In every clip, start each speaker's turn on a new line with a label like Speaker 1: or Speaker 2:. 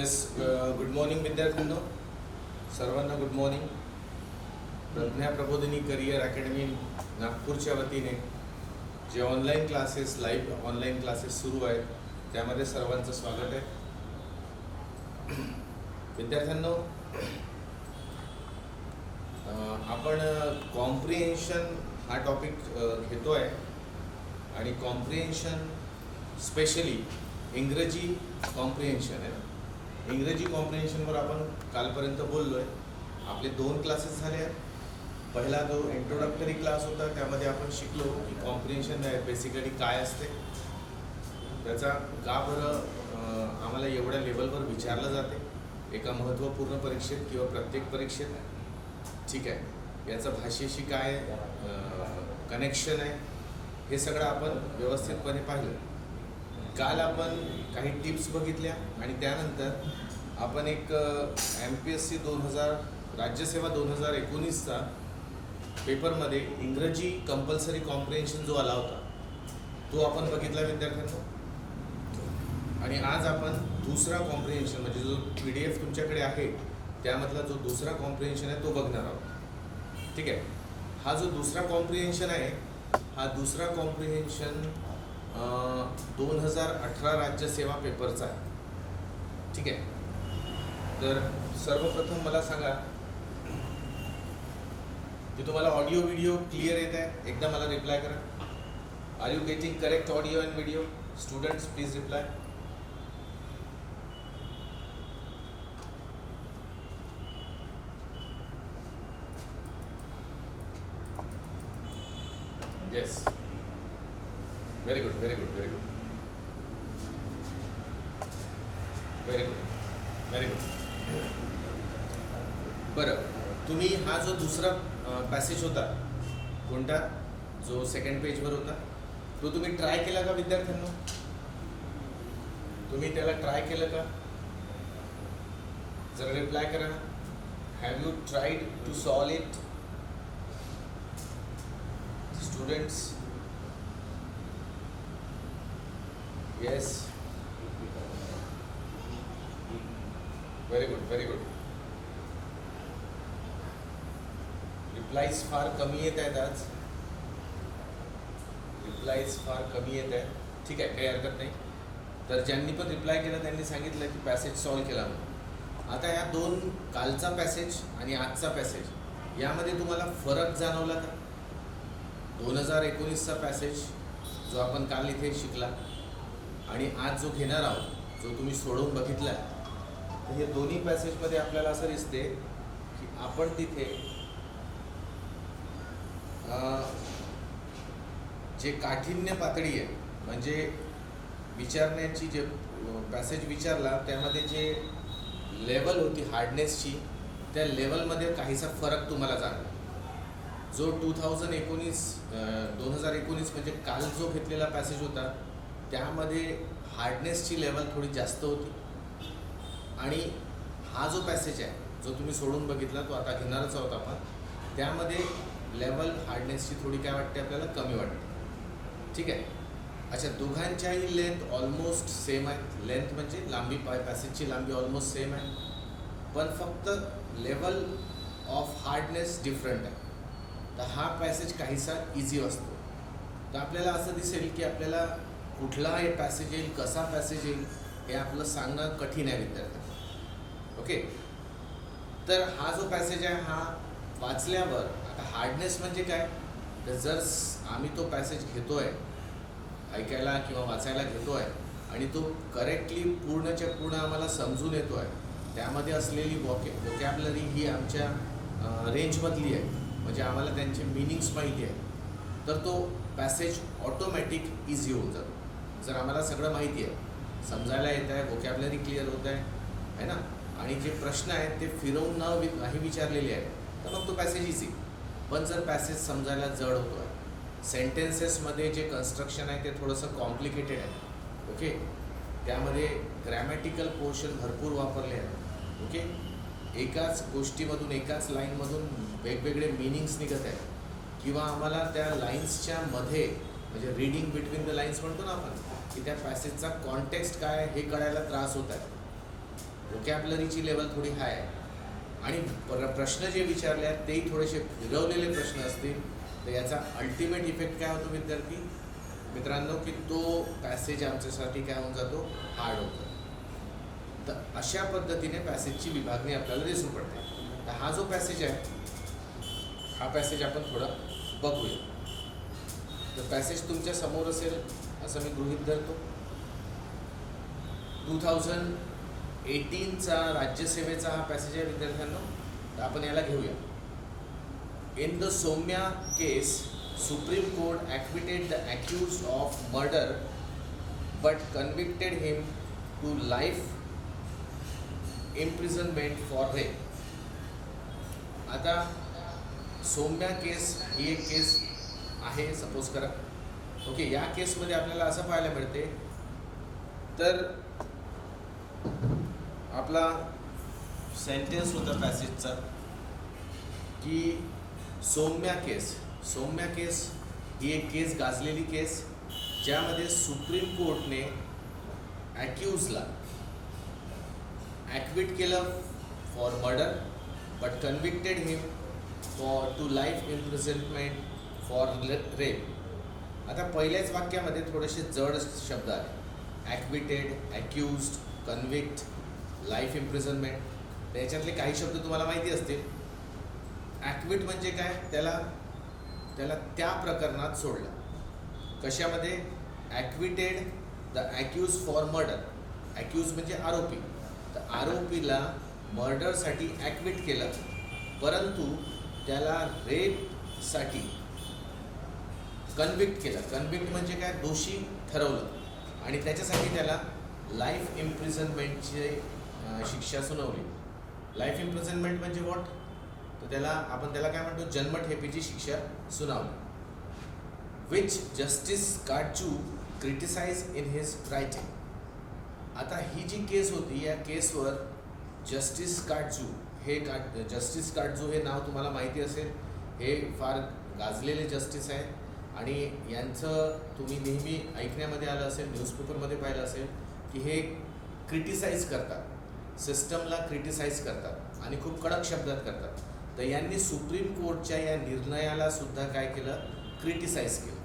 Speaker 1: Yes good morning विद्यार्थ्यांनो, सर्वांना good morning. Pragya Prabodhini career academy नागपूरच्या वतीने जे online classes, live online classes सुरू आहेत त्यामध्ये सर्वांचं स्वागत आहे. विद्यार्थ्यांनो, आपण कॉम्प्रिहेन्शन हा टॉपिक घेतो आहे आणि कॉम्प्रिहेन्शन स्पेशली इंग्रजी कॉम्प्रिहेन्शन आहे. इंग्रजी कॉम्प्रिहेन्शनवर आपण कालपर्यंत बोललो आहे. आपले 2 क्लासेस झाले आहेत. पहिला जो इंट्रोडक्टरी क्लास होता त्यामध्ये आपण शिकलो की कॉम्प्रिहेन्शन बेसिकली काय असते, त्याचा का बरं आम्हाला एवढ्या लेवलवर विचारलं जाते एका महत्त्वपूर्ण परीक्षेत किंवा प्रत्येक परीक्षेत. ठीक आहे, याचं भाषेशी काय कनेक्शन आहे हे सगळं आपण व्यवस्थितपणे पाहिलं. काल आपण काही टिप्स बघितल्या आणि त्यानंतर आपण एक MPSC 2000 राज्यसेवा 2019चा पेपरमध्ये इंग्रजी कंपल्सरी कॉम्प्रिहेन्शन जो आला होता तो आपण बघितला विद्यार्थ्यांनो. आणि आज आपण दुसरा कॉम्प्रिहेन्शन म्हणजे जो PDF तुमच्याकडे आहे त्यामधला जो दुसरा कॉम्प्रिहेन्शन आहे तो बघणार आहोत. ठीक आहे, हा जो दुसरा कॉम्प्रिहेन्शन आहे हा दुसरा कॉम्प्रिहेन्शन 2018 राज्यसेवा पेपरचा आहे. ठीक आहे, तर सर्वप्रथम मला सांगा की तुम्हाला ऑडिओ व्हिडिओ क्लिअर येत आहे? एकदा मला रिप्लाय करा. Are you getting correct audio and video? Students please reply. Yes, very good very good very good very good very good. बरं, तुम्ही हा जो दुसरा पॅसेज होता कोणता, जो सेकंड पेजवर होता तो तुम्ही ट्राय केला का विद्यार्थ्यांनो? तुम्ही त्याला ट्राय केलं का? जरा रिप्लाय करा. Have you tried to solve it students? Yes, very good very good. Replies फार कमी येत आहेत आज, रिप्लाईज फार कमी येत आहेत. ठीक आहे, काही हरकत नाही. तर ज्यांनी पण रिप्लाय केला त्यांनी सांगितलं की पॅसेज सॉल्व केला म्हणून. आता या दोन, कालचा पॅसेज आणि आजचा पॅसेज, यामध्ये तुम्हाला फरक जाणवला का? 2019चा पॅसेज जो आपण काल इथे शिकला आणि आज जो घेणार आहोत, जो तुम्ही सोडवून बघितला, तर हे दोन्ही पॅसेजमध्ये आपल्याला असं दिसते की आपण तिथे जे काठिण्य पातळी आहे म्हणजे विचारण्याची, जे पॅसेज विचारला त्यामध्ये जे लेवल होती हार्डनेसची, त्या लेवलमध्ये काहीसा फरक तुम्हाला जाणवला. जो 2019 म्हणजे काल जो घेतलेला पॅसेज होता त्यामध्ये हार्डनेसची लेवल थोडी जास्त होती आणि हा जो पॅसेज आहे जो तुम्ही सोडून बघितला, तो आता घेणारच आहोत आपण, त्यामध्ये लेवल हार्डनेसची थोडी काय वाटते आपल्याला, कमी वाटते. ठीक आहे. अच्छा, दोघांच्याही लेंथ ऑलमोस्ट सेम आहे. लेंथ म्हणजे लांबी, पॅसेजची लांबी ऑलमोस्ट सेम आहे, पण फक्त लेवल ऑफ हार्डनेस डिफरंट आहे. तर हा पॅसेज काहीसा इझी असतो. तर आपल्याला असं दिसेल की आपल्याला कुठला हे पॅसेज येईल, कसा पॅसेज येईल हे आपलं सांगणं कठीण आहे विद्यार्थ्यांना. ओके, तर हा जो पॅसेज आहे हा वाचल्यावर, आता हार्डनेस म्हणजे काय, तर जर आम्ही तो पॅसेज घेतो आहे, ऐकायला किंवा वाचायला घेतो आहे आणि तो करेक्टली पूर्णच्या पूर्ण आम्हाला समजून येतो आहे, त्यामध्ये असलेली वोकॅबलरी ही आमच्या रेंजमधली आहे, म्हणजे आम्हाला त्यांचे मिनिंग्स माहिती आहे, तर तो पॅसेज ऑटोमॅटिक इझी होऊन जातो. जर आम्हाला सगळं माहिती आहे, समजायला येत आहे, वोकॅबलरी क्लिअर होत आहे ना, आणि जे प्रश्न आहेत ते फिरवून नाही विचारलेले आहेत, तर मग तो पॅसेज इझी. पण जर पॅसेज समजायला जड होतो आहे, सेंटेन्सेसमध्ये जे कन्स्ट्रक्शन आहे ते थोडंसं कॉम्प्लिकेटेड आहे. ओके, त्यामध्ये ग्रॅमॅटिकल पोर्शन भरपूर वापरले आहेत. ओके, एकाच गोष्टीमधून, एकाच लाईनमधून वेगवेगळे मिनिंग्स निघत आहेत, किंवा आम्हाला त्या लाईन्सच्या मध्ये, म्हणजे रीडिंग बिटवीन द लाईन्स म्हणतो ना आपण, की त्या पॅसेजचा कॉन्टेक्स्ट काय हे कळायला त्रास होत आहे. वोकॅबलरीची लेवल थोडी हाय आहे आणि प्रश्न जे विचारले आहेत तेही थोडेसे फिरवलेले प्रश्न असतील, तर याचा अल्टिमेट इफेक्ट काय होतो विद्यार्थी मित्रांनो, की तो पॅसेज आमच्यासाठी काय होऊन जातो, हार्ड होतो. तर अशा पद्धतीने पॅसेजची विभागणी आपल्याला दिसून पडते. तर हा जो पॅसेज आहे, हा पॅसेज आपण थोडा बघूया. तर पॅसेज तुमच्या समोर असेल असं मी गृहीत धरतो. 2018चा राज्यसेवेचा हा पॅसेज आहे विद्यार्थ्यांनो. तर आपण याला घेऊया. In the Soumya case, Supreme Court acquitted the accused of murder but convicted him to life imprisonment for rape. आता सौम्या केस ही एक केस आहे सपोज करा. ओके, या केसमध्ये आपल्याला असं पाहायला मिळते, तर आपला सेंटेन्स होता पॅसेजचा की सौम्या केस ही एक केस गाजलेली केस, ज्यामध्ये सुप्रीम कोर्टने ॲक्यूजला ॲक्विट केलं for murder but convicted him to life imprisonment for rape. आता पहिल्याच वाक्यामध्ये थोडेसे जड शब्द आले, ॲक्विटेड, ॲक्यूज्ड, कन्व्हिक्ट, लाईफ इम्प्रिझनमेंट. त्याच्यातले काही शब्द तुम्हाला माहिती असतील. ॲक्विट म्हणजे काय, त्याला त्या प्रकरणात सोडलं. कशामध्ये, ॲक्विटेड द ॲक्यूज फॉर मर्डर. ॲक्यूज म्हणजे आरोपी. तर आरोपीला मर्डरसाठी ॲक्विट केलं, परंतु त्याला रेपसाठी कन्व्हिक्ट केलं. कन्व्हिक्ट म्हणजे काय, दोषी ठरवलं आणि त्याच्यासाठी त्याला लाईफ इम्प्रिझनमेंटची शिक्षा सुनावली. लाईफ इम्प्रिझनमेंट म्हणजे व्हॉट, तर आपण त्याला काय म्हणतो, जन्मठेपेची शिक्षा सुनावली. Which Justice Katju criticise in his writing. आता ही जी केस होती, या केसवर जस्टिस काटजू हे नाव तुम्हाला माहिती असेल. हे फार गाजलेले जस्टिस आहे आणि यांचं तुम्ही नेहमी ऐकण्यामध्ये आलं असेल, न्यूजपेपरमध्ये पाहिलं असेल की हे क्रिटिसाइज करतात, सिस्टमला क्रिटिसाइज करतात आणि खूप कडक शब्दात करतात. तर यांनी सुप्रीम कोर्टच्या या निर्णयाला सुद्धा काय केलं, क्रिटिसाइज केलं,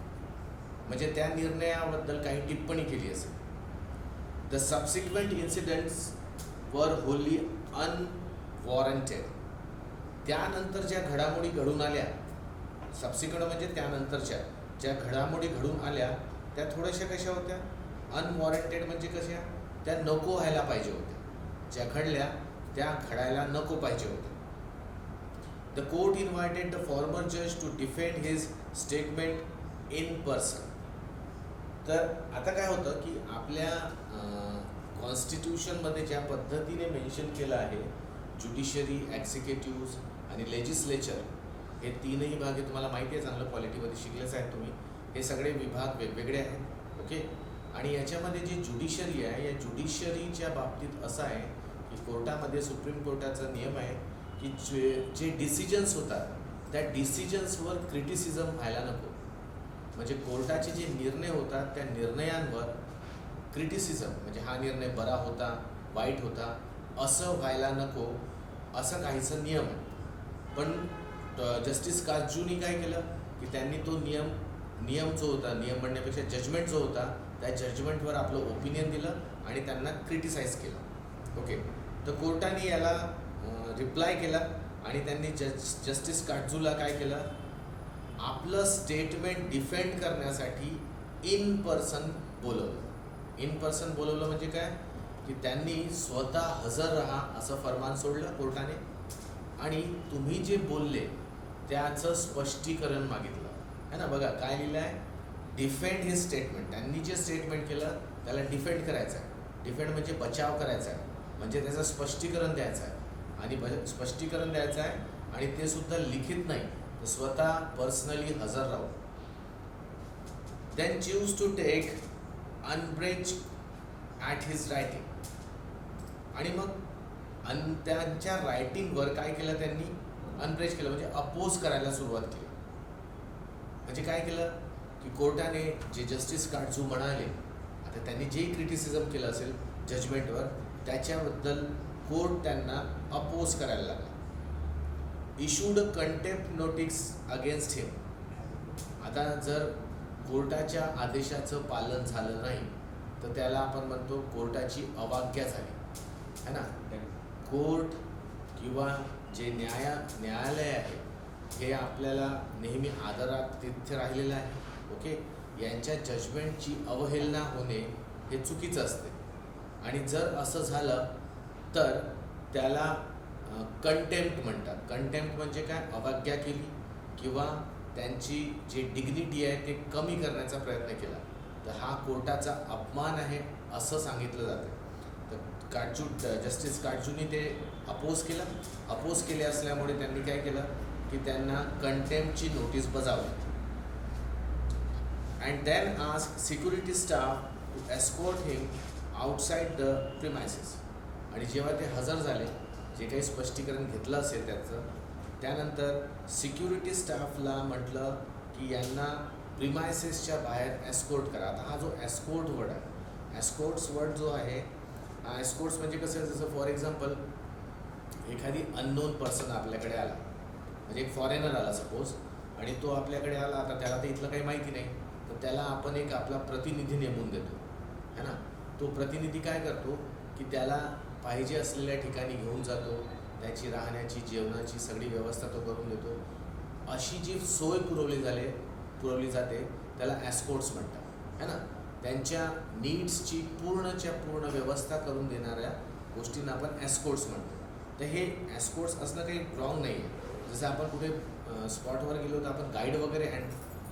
Speaker 1: म्हणजे त्या निर्णयाबद्दल काही टिप्पणी केली असेल. द सबसिक्वेंट इन्सिडेंट्स वर होली अनवॉरंटेड. त्यानंतर ज्या घडामोडी घडून आल्या, सबसिक्वेंट म्हणजे त्यानंतरच्या ज्या घडामोडी घडून आल्या, त्या थोड्याशा कशा होत्या, अनवॉरंटेड म्हणजे कशा, त्या नको व्हायला पाहिजे होत्या. ज्या घडल्या त्या घडायला नको पाहिजे होत्या. The court invited the former जज to defend his statement in person. तर आता काय होतं की आपल्या कॉन्स्टिट्यूशनमध्ये ज्या पद्धतीने मेन्शन केलं आहे, ज्युडिशरी, एक्झिक्युटिव्ह आणि लेजिस्लेचर हे तीनही भाग हे तुम्हाला माहिती आहे, चांगलं पॉलिटीमध्ये शिकलेच आहेत तुम्ही. हे सगळे विभाग वेगवेगळे आहेत. ओके, आणि याच्यामध्ये जी ज्युडिशरी आहे, या ज्युडिशरीच्या बाबतीत असं आहे की कोर्टामध्ये, सुप्रीम कोर्टाचा नियम आहे की जे डिसिजन्स होतात त्या डिसिजन्सवर क्रिटिसिझम व्हायला नको. म्हणजे कोर्टाचे जे निर्णय होतात त्या निर्णयांवर क्रिटिसिझम, म्हणजे हा निर्णय बरा होता, वाईट होता, असं व्हायला नको, असं काहीचं नियम आहे. पण जस्टिस काटजूनी काय केलं की त्यांनी तो नियम जो होता, नियम म्हणण्यापेक्षा जजमेंट जो होता, त्या जजमेंटवर आपलं ओपिनियन दिलं आणि त्यांना क्रिटिसाइज केलं. ओके, तर कोर्टाने याला रिप्लाय केला आणि त्यांनी जस्टिस काटजूला काय केलं, आपलं स्टेटमेंट डिफेंड करण्यासाठी इन पर्सन बोलवलं. इन पर्सन बोलवलं म्हणजे काय की त्यांनी स्वतः हजर राहा असं फरमान सोडलं कोर्टाने आणि तुम्ही जे बोलले त्याचं स्पष्टीकरण मागितलं है ना. बघा काय लिहिलं आहे, डिफेंड हिज स्टेटमेंट. त्यांनी जे स्टेटमेंट केलं त्याला डिफेंड करायचं आहे. डिफेंड म्हणजे बचाव करायचा आहे, म्हणजे त्याचं स्पष्टीकरण द्यायचं आहे आणि स्पष्टीकरण द्यायचं आहे आणि ते सुद्धा लिखित नाही, तर स्वतः पर्सनली हजर राहू. Then choose to take umbrage at his writing. आणि मग त्यांच्या रायटिंगवर काय केलं, त्यांनी अनब्रेच केलं म्हणजे अपोज करायला सुरुवात केली. म्हणजे काय केलं की कोर्टाने जे जस्टिस काटजू म्हणाले, आता त्यांनी जे क्रिटिसिझम केलं असेल जजमेंटवर, त्याच्याबद्दल कोर्ट त्यांना अपोज करायला लागला. इशूड कंटेम्प्ट नोटीस अगेन्स्ट हिम. आता जर कोर्टाच्या आदेशाचं पालन झालं नाही तर त्याला आपण म्हणतो कोर्टाची अवाज्ञा झाली है ना. कोर्ट किंवा जे न्यायालय आहे हे आपल्याला नेहमी आदरात तिथे राहिलेलं आहे. ओके, यांच्या जजमेंटची अवहेलना होणे हे चुकीचं असते. आणि जर असं झालं तर त्याला कंटेम्प्ट म्हणतात. कंटेम्प्ट म्हणजे काय, अवज्ञा केली किंवा त्यांची जी डिग्निटी आहे ते कमी करण्याचा प्रयत्न केला तर हा कोर्टाचा अपमान आहे असं सांगितलं जातं. तर जस्टिस काटजूनी ते अपोज केलं. अपोज केले असल्यामुळे त्यांनी काय केलं की त्यांना कंटेम्प्टची नोटीस बजावली. And then ask security staff to escort him outside the premises. आणि जेव्हा ते हजर झाले, जे काही स्पष्टीकरण घेतलं असेल त्याचं, त्यानंतर सिक्युरिटी स्टाफला म्हटलं की यांना प्रिमायसेसच्या बाहेर एस्कॉर्ट करा. आता हा जो एस्कॉर्ट वर्ड आहे, एस्कॉर्ट्स वर्ड जो आहे, एस्कॉर्ट्स म्हणजे कसं, जसं फॉर एक्झाम्पल एखादी अननोन पर्सन आपल्याकडे आला, म्हणजे एक फॉरेनर आला सपोज, आणि तो आपल्याकडे आला. आता त्याला तर इथलं काही माहिती नाही, तर त्याला आपण एक आपला प्रतिनिधी नेमून देतो है ना. तो प्रतिनिधी काय करतो की त्याला पाहिजे असलेल्या ठिकाणी घेऊन जातो, त्याची राहण्याची जेवणाची सगळी व्यवस्था तो करून देतो. अशी जी सोय पुरवली जाते त्याला एस्कॉर्ट्स म्हणतात है ना. त्यांच्या नीड्सची पूर्णच्या पूर्ण व्यवस्था करून देणाऱ्या गोष्टींना आपण एस्कॉर्ट्स म्हणतो. तर हे एस्कॉर्ट्स असणं काही रॉंग नाही आहे. जसं आपण कुठे स्पॉटवर गेलो तर आपण गाईड वगैरे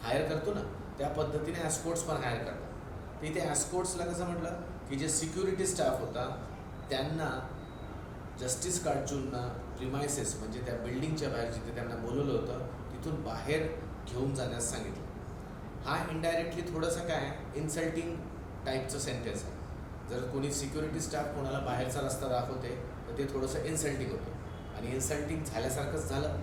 Speaker 1: हायर करतो ना, त्या पद्धतीने एस्कॉर्ट्स पण हायर करतात. तर इथे एस्कॉर्ट्सला कसं म्हटलं की जे सिक्युरिटी स्टाफ होता त्यांना जस्टिस काटजूंना प्रिमायसेस म्हणजे त्या बिल्डिंगच्या बाहेर जिथे त्यांना बोलवलं होतं तिथून बाहेर घेऊन जाण्यास सांगितलं. हा इनडायरेक्टली थोडंसं काय इन्सल्टिंग टाईपचं सेंटेन्स आहे. जर कोणी सिक्युरिटी स्टाफ कोणाला बाहेरचा रस्ता दाखवते तर ते थोडंसं इन्सल्टिंग होतं आणि इन्सल्टिंग झाल्यासारखंच झालं.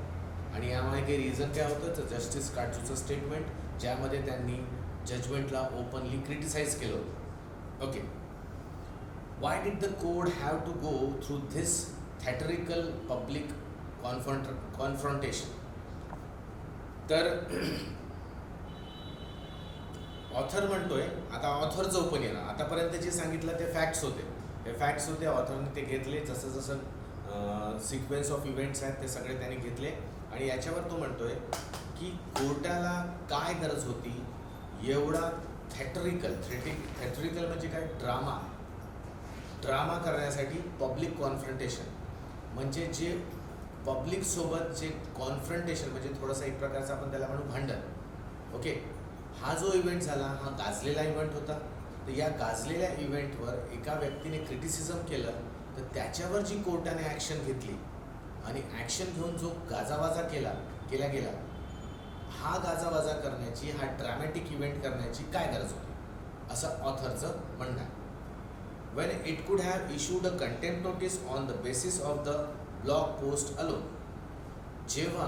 Speaker 1: आणि यामुळे काही रिझन काय होतं तर जस्टिस काटजूचं स्टेटमेंट ज्यामध्ये त्यांनी जजमेंटला ओपनली क्रिटिसाइज केलं होतं. Okay, why did the court have to go through this theatrical public confrontation. तर ऑथर म्हणतोय, आता ऑथरचं ओपिनियन, आतापर्यंत जे सांगितलं ते फॅक्ट्स होते, ऑथरने ते घेतले, जसं सिक्वेन्स ऑफ इव्हेंट्स आहेत ते सगळे त्यांनी घेतले. आणि याच्यावर तो म्हणतोय की कोर्टाला काय गरज होती एवढा थॅटरिकल म्हणजे काय, ड्रामा करण्यासाठी. पब्लिक कॉन्फ्रंटेशन म्हणजे जे पब्लिकसोबत जे कॉन्फ्रंटेशन म्हणजे थोडंसं एक प्रकारचं आपण त्याला म्हणू भांडण. ओके, हा जो इव्हेंट झाला हा गाजलेला इव्हेंट होता. तर या गाजलेल्या इव्हेंटवर एका व्यक्तीने क्रिटिसिझम केलं तर त्याच्यावर जी कोर्टाने ॲक्शन घेतली आणि ॲक्शन घेऊन जो गाजावाजा केला गेला, हा गाजावाजा करण्याची, हा ड्रॅमॅटिक इव्हेंट करण्याची काय गरज होती असं ऑथरचं म्हणणं आहे. when it could have issued a contempt notice on the basis of the blog post alone. जेव्हा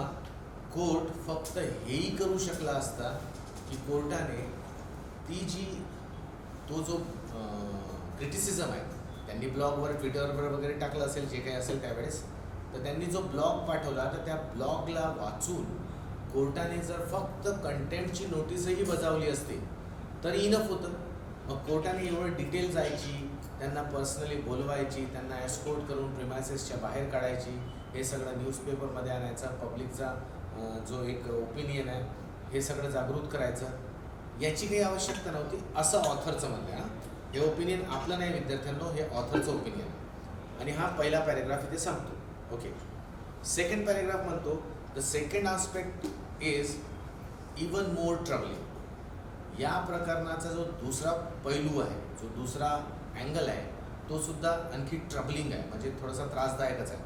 Speaker 1: कोर्ट फक्त हेही करू शकला असता की कोर्टाने तो जो क्रिटिसिझम आहे त्यांनी ब्लॉगवर, ट्विटरवर वगैरे टाकलं असेल, जे काही असेल त्यावेळेस, तर त्यांनी जो ब्लॉग पाठवला तर त्या ब्लॉगला वाचून कोर्टाने जर फक्त कंटेम्प्टची नोटीसही बजावली असती तर इनफ होतं. मग कोर्टाने एवढं डिटेल जायची, त्यांना पर्सनली बोलवायची, त्यांना एस्कॉर्ट करून प्रिमायसेसच्या बाहेर काढायची, हे सगळं न्यूजपेपरमध्ये आणायचं, पब्लिकचा जो एक ओपिनियन आहे हे सगळं जागृत करायचं, याची काही आवश्यकता नव्हती असं ऑथरचं म्हणणं आहे. हे ओपिनियन आपलं नाही विद्यार्थ्यांनो, हे ऑथरचं ओपिनियन आहे. आणि हा पहिला पॅरेग्राफ इथे सांगतो. ओके, सेकंड पॅरेग्राफ म्हणतो, the second aspect is even more troubling. या प्रकरणाचा जो दुसरा पैलू आहे, जो दुसरा अँगल आहे, तो सुद्धा आणखी ट्रबलिंग आहे, म्हणजे थोडासा त्रासदायकच आहे.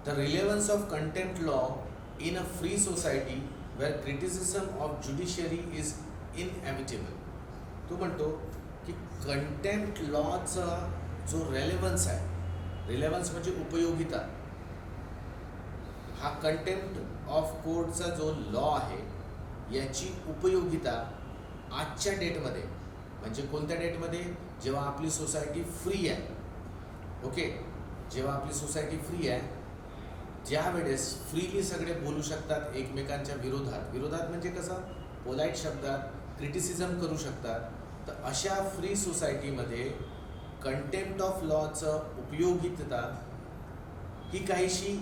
Speaker 1: The relevance of contempt law in a free society where criticism of judiciary is inevitable. तो म्हणतो की कंटेम्प्ट लॉचा जो रेलेव्हन्स आहे, रिलेव्हन्स म्हणजे उपयोगिता, हा कंटेम्प्ट ऑफ कोर्टचा जो लॉ आहे याची उपयोगिता आजच्या डेटमध्ये, म्हणजे कोणत्या डेटमध्ये, जेव्हा आपली सोसायटी फ्री आहे, ओके, जेव्हा आपली सोसायटी फ्री आहे, ज्या वेळेस फ्रीली सगळे बोलू शकतात एकमेकांच्या विरोधात म्हणजे कसं पोलाईट शब्दात क्रिटिसिझम करू शकतात, तर अशा फ्री सोसायटीमध्ये कंटेम्प्ट ऑफ लॉचं उपयोगितता ही काहीशी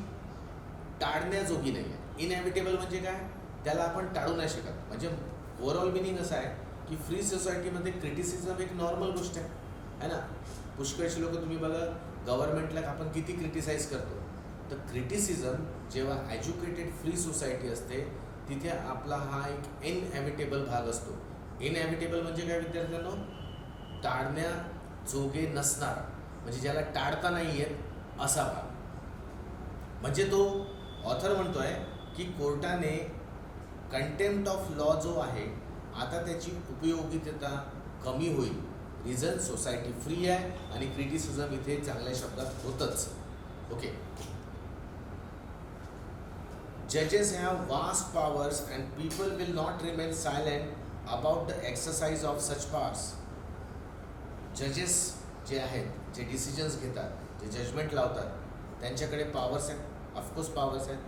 Speaker 1: टाळण्याजोगी नाही आहे. इनएव्हिटेबल म्हणजे काय, त्याला आपण टाळू नाही शकत. म्हणजे ओव्हरऑल मिनिंग असं आहे की फ्री सोसायटीमध्ये क्रिटिसिझम एक नॉर्मल गोष्ट आहे ना. पुष्कळशी लोक तुम्ही बघा गव्हर्नमेंटला आपण किती क्रिटिसाइज करतो, तर क्रिटिसिझम जेव्हा एज्युकेटेड फ्री सोसायटी असते तिथे आपला हा एक इनएव्हिटेबल भाग असतो. इनएव्हिटेबल म्हणजे काय विद्यार्थ्यांनो, टाळण्याजोगे नसणार, म्हणजे ज्याला टाळता नाही येत असा भाग. म्हणजे तो ऑथर म्हणतोय की कोर्टाने कंटेम्प्ट ऑफ लॉ जो आहे आता त्याची उपयोगितता कमी होईल. रिझन सोसायटी फ्री आहे आणि क्रिटिसिझम इथे चांगल्या शब्दात होतच. ओके. जजेस have vast powers and people will not remain silent about the exercise of such powers. जजेस जे आहेत, जे डिसिजन्स घेतात, जे जजमेंट लावतात, त्यांच्याकडे पॉवर्स आहेत. ऑफकोर्स पॉवर्स आहेत.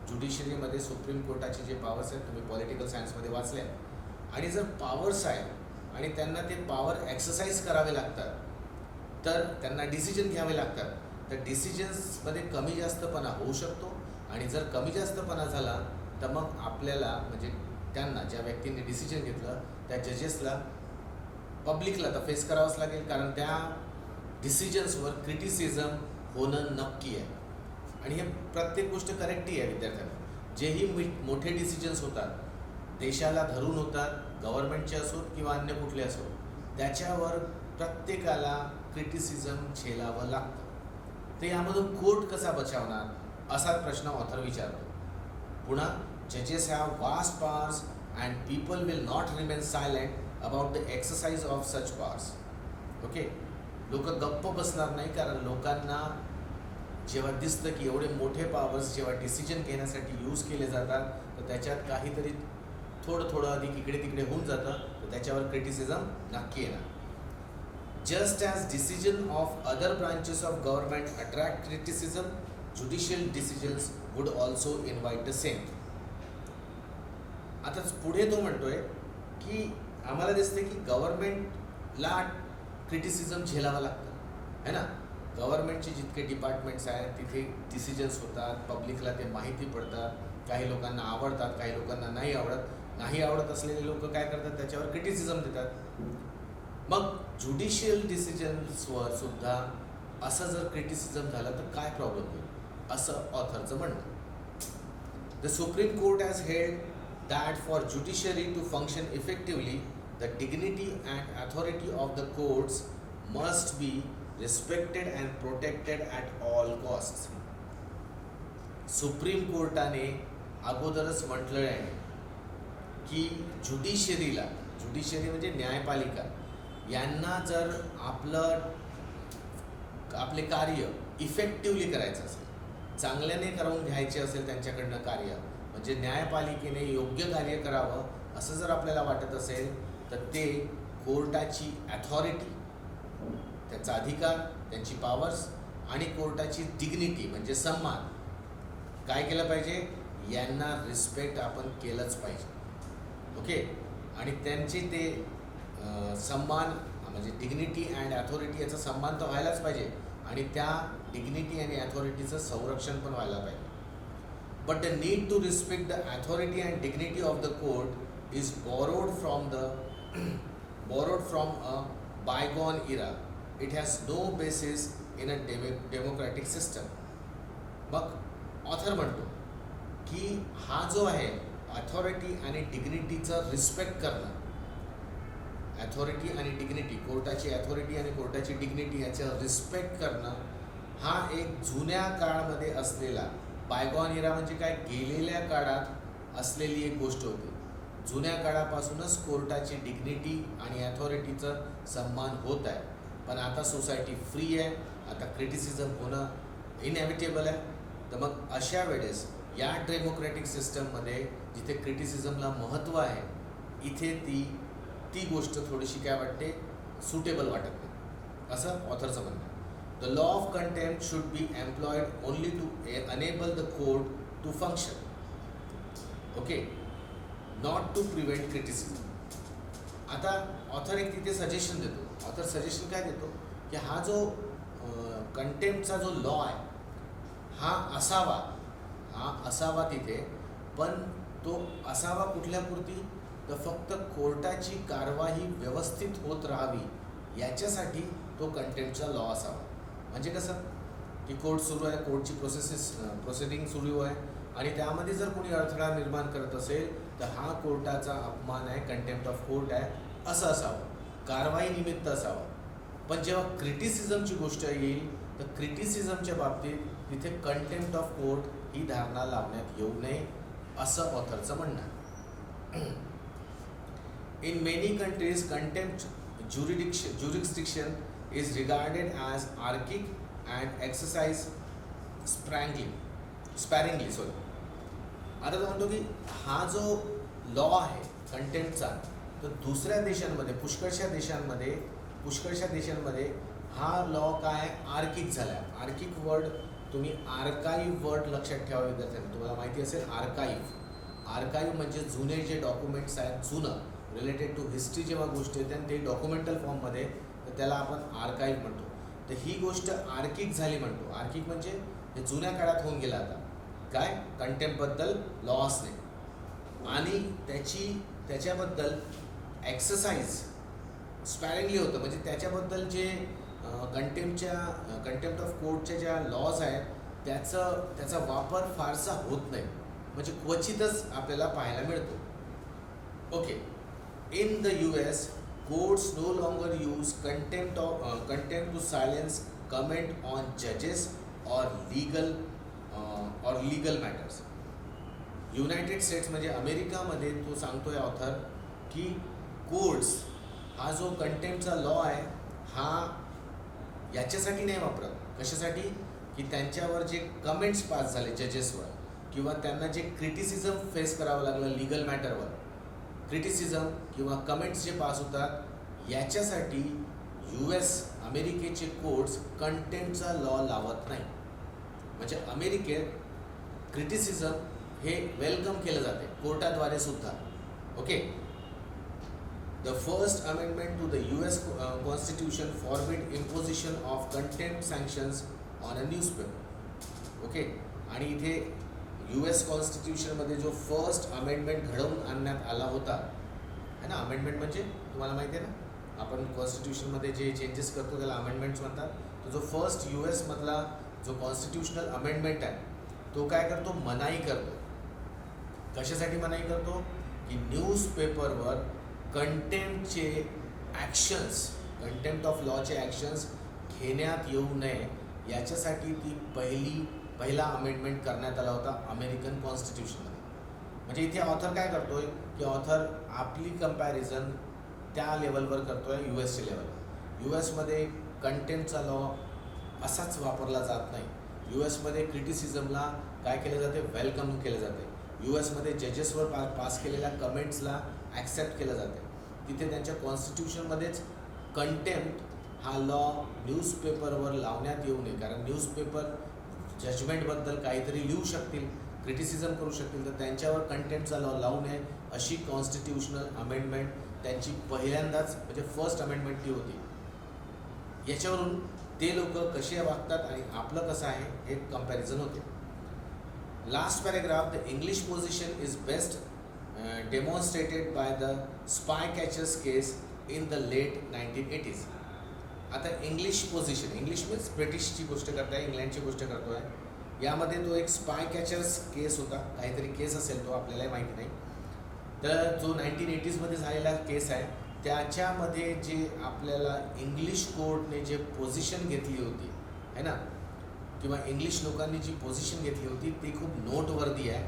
Speaker 1: ज्युडिशरीमध्ये सुप्रीम कोर्टाचे जे पॉवर्स आहेत तुम्ही पॉलिटिकल सायन्समध्ये वाचले आहेत. आणि जर पॉवर्स आहेत आणि त्यांना ते पॉवर एक्सरसाइज करावे लागतात, तर त्यांना डिसिजन घ्यावे लागतात, तर डिसिजन्समध्ये कमी जास्तपणा होऊ शकतो. आणि जर कमी जास्तपणा झाला तर मग आपल्याला म्हणजे त्यांना, ज्या व्यक्तींनी डिसिजन घेतलं त्या जजेसला, पब्लिकला तर फेस करावंच लागेल, कारण त्या डिसिजन्सवर क्रिटिसिझम होणं नक्की आहे. आणि हे प्रत्येक गोष्ट करेक्टही आहे विद्यार्थ्यांना. जेही मोठे डिसिजन्स होतात, देशाला धरून होतात, गव्हर्नमेंटचे असोत किंवा अन्य कुठले असोत, त्याच्यावर प्रत्येकाला क्रिटिसिझम झेलावं लागतं. तर यामधून कोर्ट कसा बचावणार असा प्रश्न ऑथर विचारतो. पुन्हा जजेस have vast powers and people will not remain silent about the exercise of such powers. Okay. लोक गप्प बसणार नाही, कारण लोकांना जेव्हा दिसतं की एवढे मोठे पॉवर्स जेव्हा डिसिजन घेण्यासाठी यूज केले जातात, तर त्याच्यात काहीतरी थोडं अधिक इकडे तिकडे होऊन जातं, तर त्याच्यावर क्रिटिसिझम नक्की येणार. Just as decision of other branches of government attract criticism, judicial decisions would also invite the same. आता पुढे तो म्हणतोय की आम्हाला दिसते की गव्हर्नमेंटला क्रिटिसिझम झेलावं लागतं है ना. गव्हर्नमेंटचे जितके डिपार्टमेंट्स आहेत तिथे डिसिजन्स होतात, पब्लिकला ते माहिती पडतात, काही लोकांना आवडतात, काही लोकांना नाही आवडत. नाही आवडत असलेले लोक काय करतात, त्याच्यावर क्रिटिसिझम देतात. मग ज्युडिशियल डिसिजन्सवर सुद्धा असं जर क्रिटिसिझम झालं तर काय प्रॉब्लेम होईल असं ऑथरचं म्हणणं. The supreme Court has held that for judiciary to function effectively the dignity and authority of the courts must be respected and protected at all cost. Supreme कोर्टाने अगोदरच म्हटलं आहे की ज्युडिशरी म्हणजे न्यायपालिका, यांना जर आपले कार्य इफेक्टिव्हली करायचं असेल, चांगल्याने करून घ्यायचे असेल त्यांच्याकडनं कार्य, म्हणजे न्यायपालिकेने योग्य कार्य करावं असं जर आपल्याला वाटत असेल, तर ते कोर्टाची अथॉरिटी, त्याचा अधिकार, त्यांची पॉवर्स आणि कोर्टाची डिग्निटी म्हणजे सन्मान काय केलं पाहिजे, यांना रिस्पेक्ट आपण केलंच पाहिजे. ओके. आणि त्यांचे ते सन्मान म्हणजे डिग्निटी अँड अथॉरिटी याचा सन्मान तर व्हायलाच पाहिजे आणि त्या डिग्निटी आणि अथॉरिटीचं संरक्षण पण व्हायला पाहिजे. But the need to respect the authority and dignity of the court is borrowed from a bygone era. It has no basis in a democratic system. मग ऑथर म्हणतो की हा जो आहे अथॉरिटी आणि डिग्निटीचं रिस्पेक्ट करणं, अथॉरिटी आणि डिग्निटी, कोर्टाची अथॉरिटी आणि कोर्टाची डिग्निटी याचं रिस्पेक्ट करणं, हा एक जुन्या काळामध्ये असलेला, बायगॉन इरा म्हणजे काय, गेलेल्या काळात असलेली एक गोष्ट होती. जुन्या काळापासूनच कोर्टाची डिग्निटी आणि अथॉरिटीचं सन्मान होत आहे. पण आता सोसायटी फ्री आहे, आता क्रिटिसिझम होणं इनएव्हिटेबल आहे. तर मग अशा वेळेस या डेमोक्रॅटिक सिस्टममध्ये जिथे क्रिटिसिझमला महत्त्व आहे, इथे ती गोष्ट थोडीशी काय वाटते, सुटेबल वाटत नाही असं ऑथरचं म्हणणं आहे. The law of contempt should be employed only to enable the court to function. Okay, not to prevent criticism. आता ऑथर एक तिथे सजेशन देतो. ऑथर सजेशन काय देतो की हा जो कंटेम्प्टचा जो लॉ आहे हा असावा तिथे, पण तो असावा कुठल्यापुरती, तर फक्त कोर्टाची कारवाई व्यवस्थित होत राहावी याच्यासाठी तो कंटेम्प्टचा लॉ असावा. म्हणजे कसं की कोर्ट सुरू आहे, कोर्टची प्रोसिडिंग सुरू आहे आणि त्यामध्ये जर कोणी अडथळा निर्माण करत असेल तर हा कोर्टाचा अपमान आहे, कंटेम्प्ट ऑफ कोर्ट आहे असं असावं, कारवाई निमित्त असावं. पण जेव्हा क्रिटिसिझमची गोष्ट येईल तर क्रिटिसिझमच्या बाबतीत तिथे कंटेम्प्ट ऑफ कोर्ट ही धारणा लावण्यात येऊ नये असं ऑथरचं म्हणणं आहे. In many countries contempt jurisdiction is regarded as archaic and exercised sparingly. आता तो म्हणतो की हा जो लॉ आहे कंटेम्प्टचा, तर दुसऱ्या देशांमध्ये पुष्कळशा देशांमध्ये हा लॉ काय आर्किक झाला आहे. आर्किक वर्ड तुम्ही आर्काईव्ह वर्ड लक्षात ठेवा विद्यार्थ्यांनी. तुम्हाला माहिती असेल आर्काईव्ह म्हणजे जुने जे डॉक्युमेंट्स आहेत, जुनं रिलेटेड टू हिस्ट्री जेव्हा गोष्टी येतात ते डॉक्युमेंटल फॉर्ममध्ये, तर त्याला आपण आर्काईव्ह म्हणतो. तर ही गोष्ट आर्किक झाली म्हणतो. आर्किक म्हणजे हे जुन्या काळात होऊन गेला. आता काय कंटेम्प्टबद्दल लॉ असणे आणि त्याच्याबद्दल एक्सरसाइज स्पॅरिंगली होतं. म्हणजे त्याच्याबद्दल जे कंटेम्प्ट ऑफ कोर्टच्या ज्या लॉज आहेत त्याचा वापर फारसा होत नाही, म्हणजे क्वचितच आपल्याला पाहायला मिळतो. Okay, in the US courts no longer use contempt to silence comment on judges or legal matters. United states म्हणजे अमेरिकामध्ये तो सांगतोय ऑथर की कोर्ट्स हा जो कंटेम्प्टचा लॉ आहे हा याच्यासाठी नाही वापरत. कशासाठी की त्यांच्यावर जे कमेंट्स पास झाले जजेसवर किंवा त्यांना जे क्रिटिसिझम फेस करावं लागलं लीगल मॅटरवर, क्रिटिसिझम किंवा कमेंट्स जे पास होतात याच्यासाठी अमेरिकेचे कोर्ट्स कंटेम्प्टचा लॉ लावत नाही. म्हणजे अमेरिकेत क्रिटिसिझम हे वेलकम केलं जाते कोर्टाद्वारे सुद्धा. Okay, the First Amendment to the US Constitution forbid imposition of contempt sanctions on a newspaper. Okay, आणि इथे US कॉन्स्टिट्यूशनमध्ये जो फर्स्ट अमेंडमेंट घडवून आणण्यात आला होता है ना, अमेंडमेंट म्हणजे तुम्हाला माहिती आहे ना, आपण कॉन्स्टिट्यूशनमध्ये जे चेंजेस करतो त्याला अमेंडमेंट्स म्हणतात. तो जो फर्स्ट US मधला जो कॉन्स्टिट्यूशनल अमेंडमेंट आहे तो काय करतो, मनाई करतो. कशासाठी मनाई करतो की न्यूजपेपरवर कंटेम्प्टचे ॲक्शन्स, कंटेम्प्ट ऑफ लॉचे ॲक्शन्स घेण्यात येऊ नये याच्यासाठी ती पहिला अमेंडमेंट करण्यात आला होता अमेरिकन कॉन्स्टिट्यूशनमध्ये. म्हणजे इथे ऑथर काय करतोय की ऑथर आपली कंपॅरिझन त्या लेवलवर करतोय USच्या लेवलवर. USमध्ये कंटेम्प्टचा लॉ असाच वापरला जात नाही. USमध्ये क्रिटिसिझमला काय केलं जाते, वेलकम केलं जाते. USमध्ये जजेसवर पास केलेल्या कमेंट्सला ॲक्सेप्ट केलं जाते. तिथे त्यांच्या कॉन्स्टिट्यूशनमध्येच कंटेम्प्ट हा लॉ न्यूजपेपरवर लावण्यात येऊ नये, कारण न्यूजपेपर जजमेंटबद्दल काहीतरी लिहू शकतील, क्रिटिसिझम करू शकतील, तर त्यांच्यावर कंटेम्प्टचा लॉ लावू नये अशी कॉन्स्टिट्यूशनल अमेंडमेंट त्यांची पहिल्यांदाच म्हणजे फर्स्ट अमेंडमेंट ती होती. याच्यावरून ते लोक कसे वागतात आणि आपलं कसं आहे हे कंपॅरिझन होते. Last paragraph, the English position is best demonstrated by the spy catchers case in the late 1980s. आता इंग्लिश पोझिशन, इंग्लिश मीन्स ब्रिटिशची गोष्ट करताय, इंग्लंडची गोष्ट करतो आहे. यामध्ये तो एक स्पाय कॅचर्स केस होता, काहीतरी केस असेल तो आपल्यालाही माहिती नाही. तर जो 1980sमध्ये झालेला केस आहे त्याच्यामध्ये जे आपल्याला इंग्लिश कोर्टने जे पोझिशन घेतली होती है ना, किंवा इंग्लिश लोकांनी जी पोझिशन घेतली होती ती खूप नोटवर्दी आहे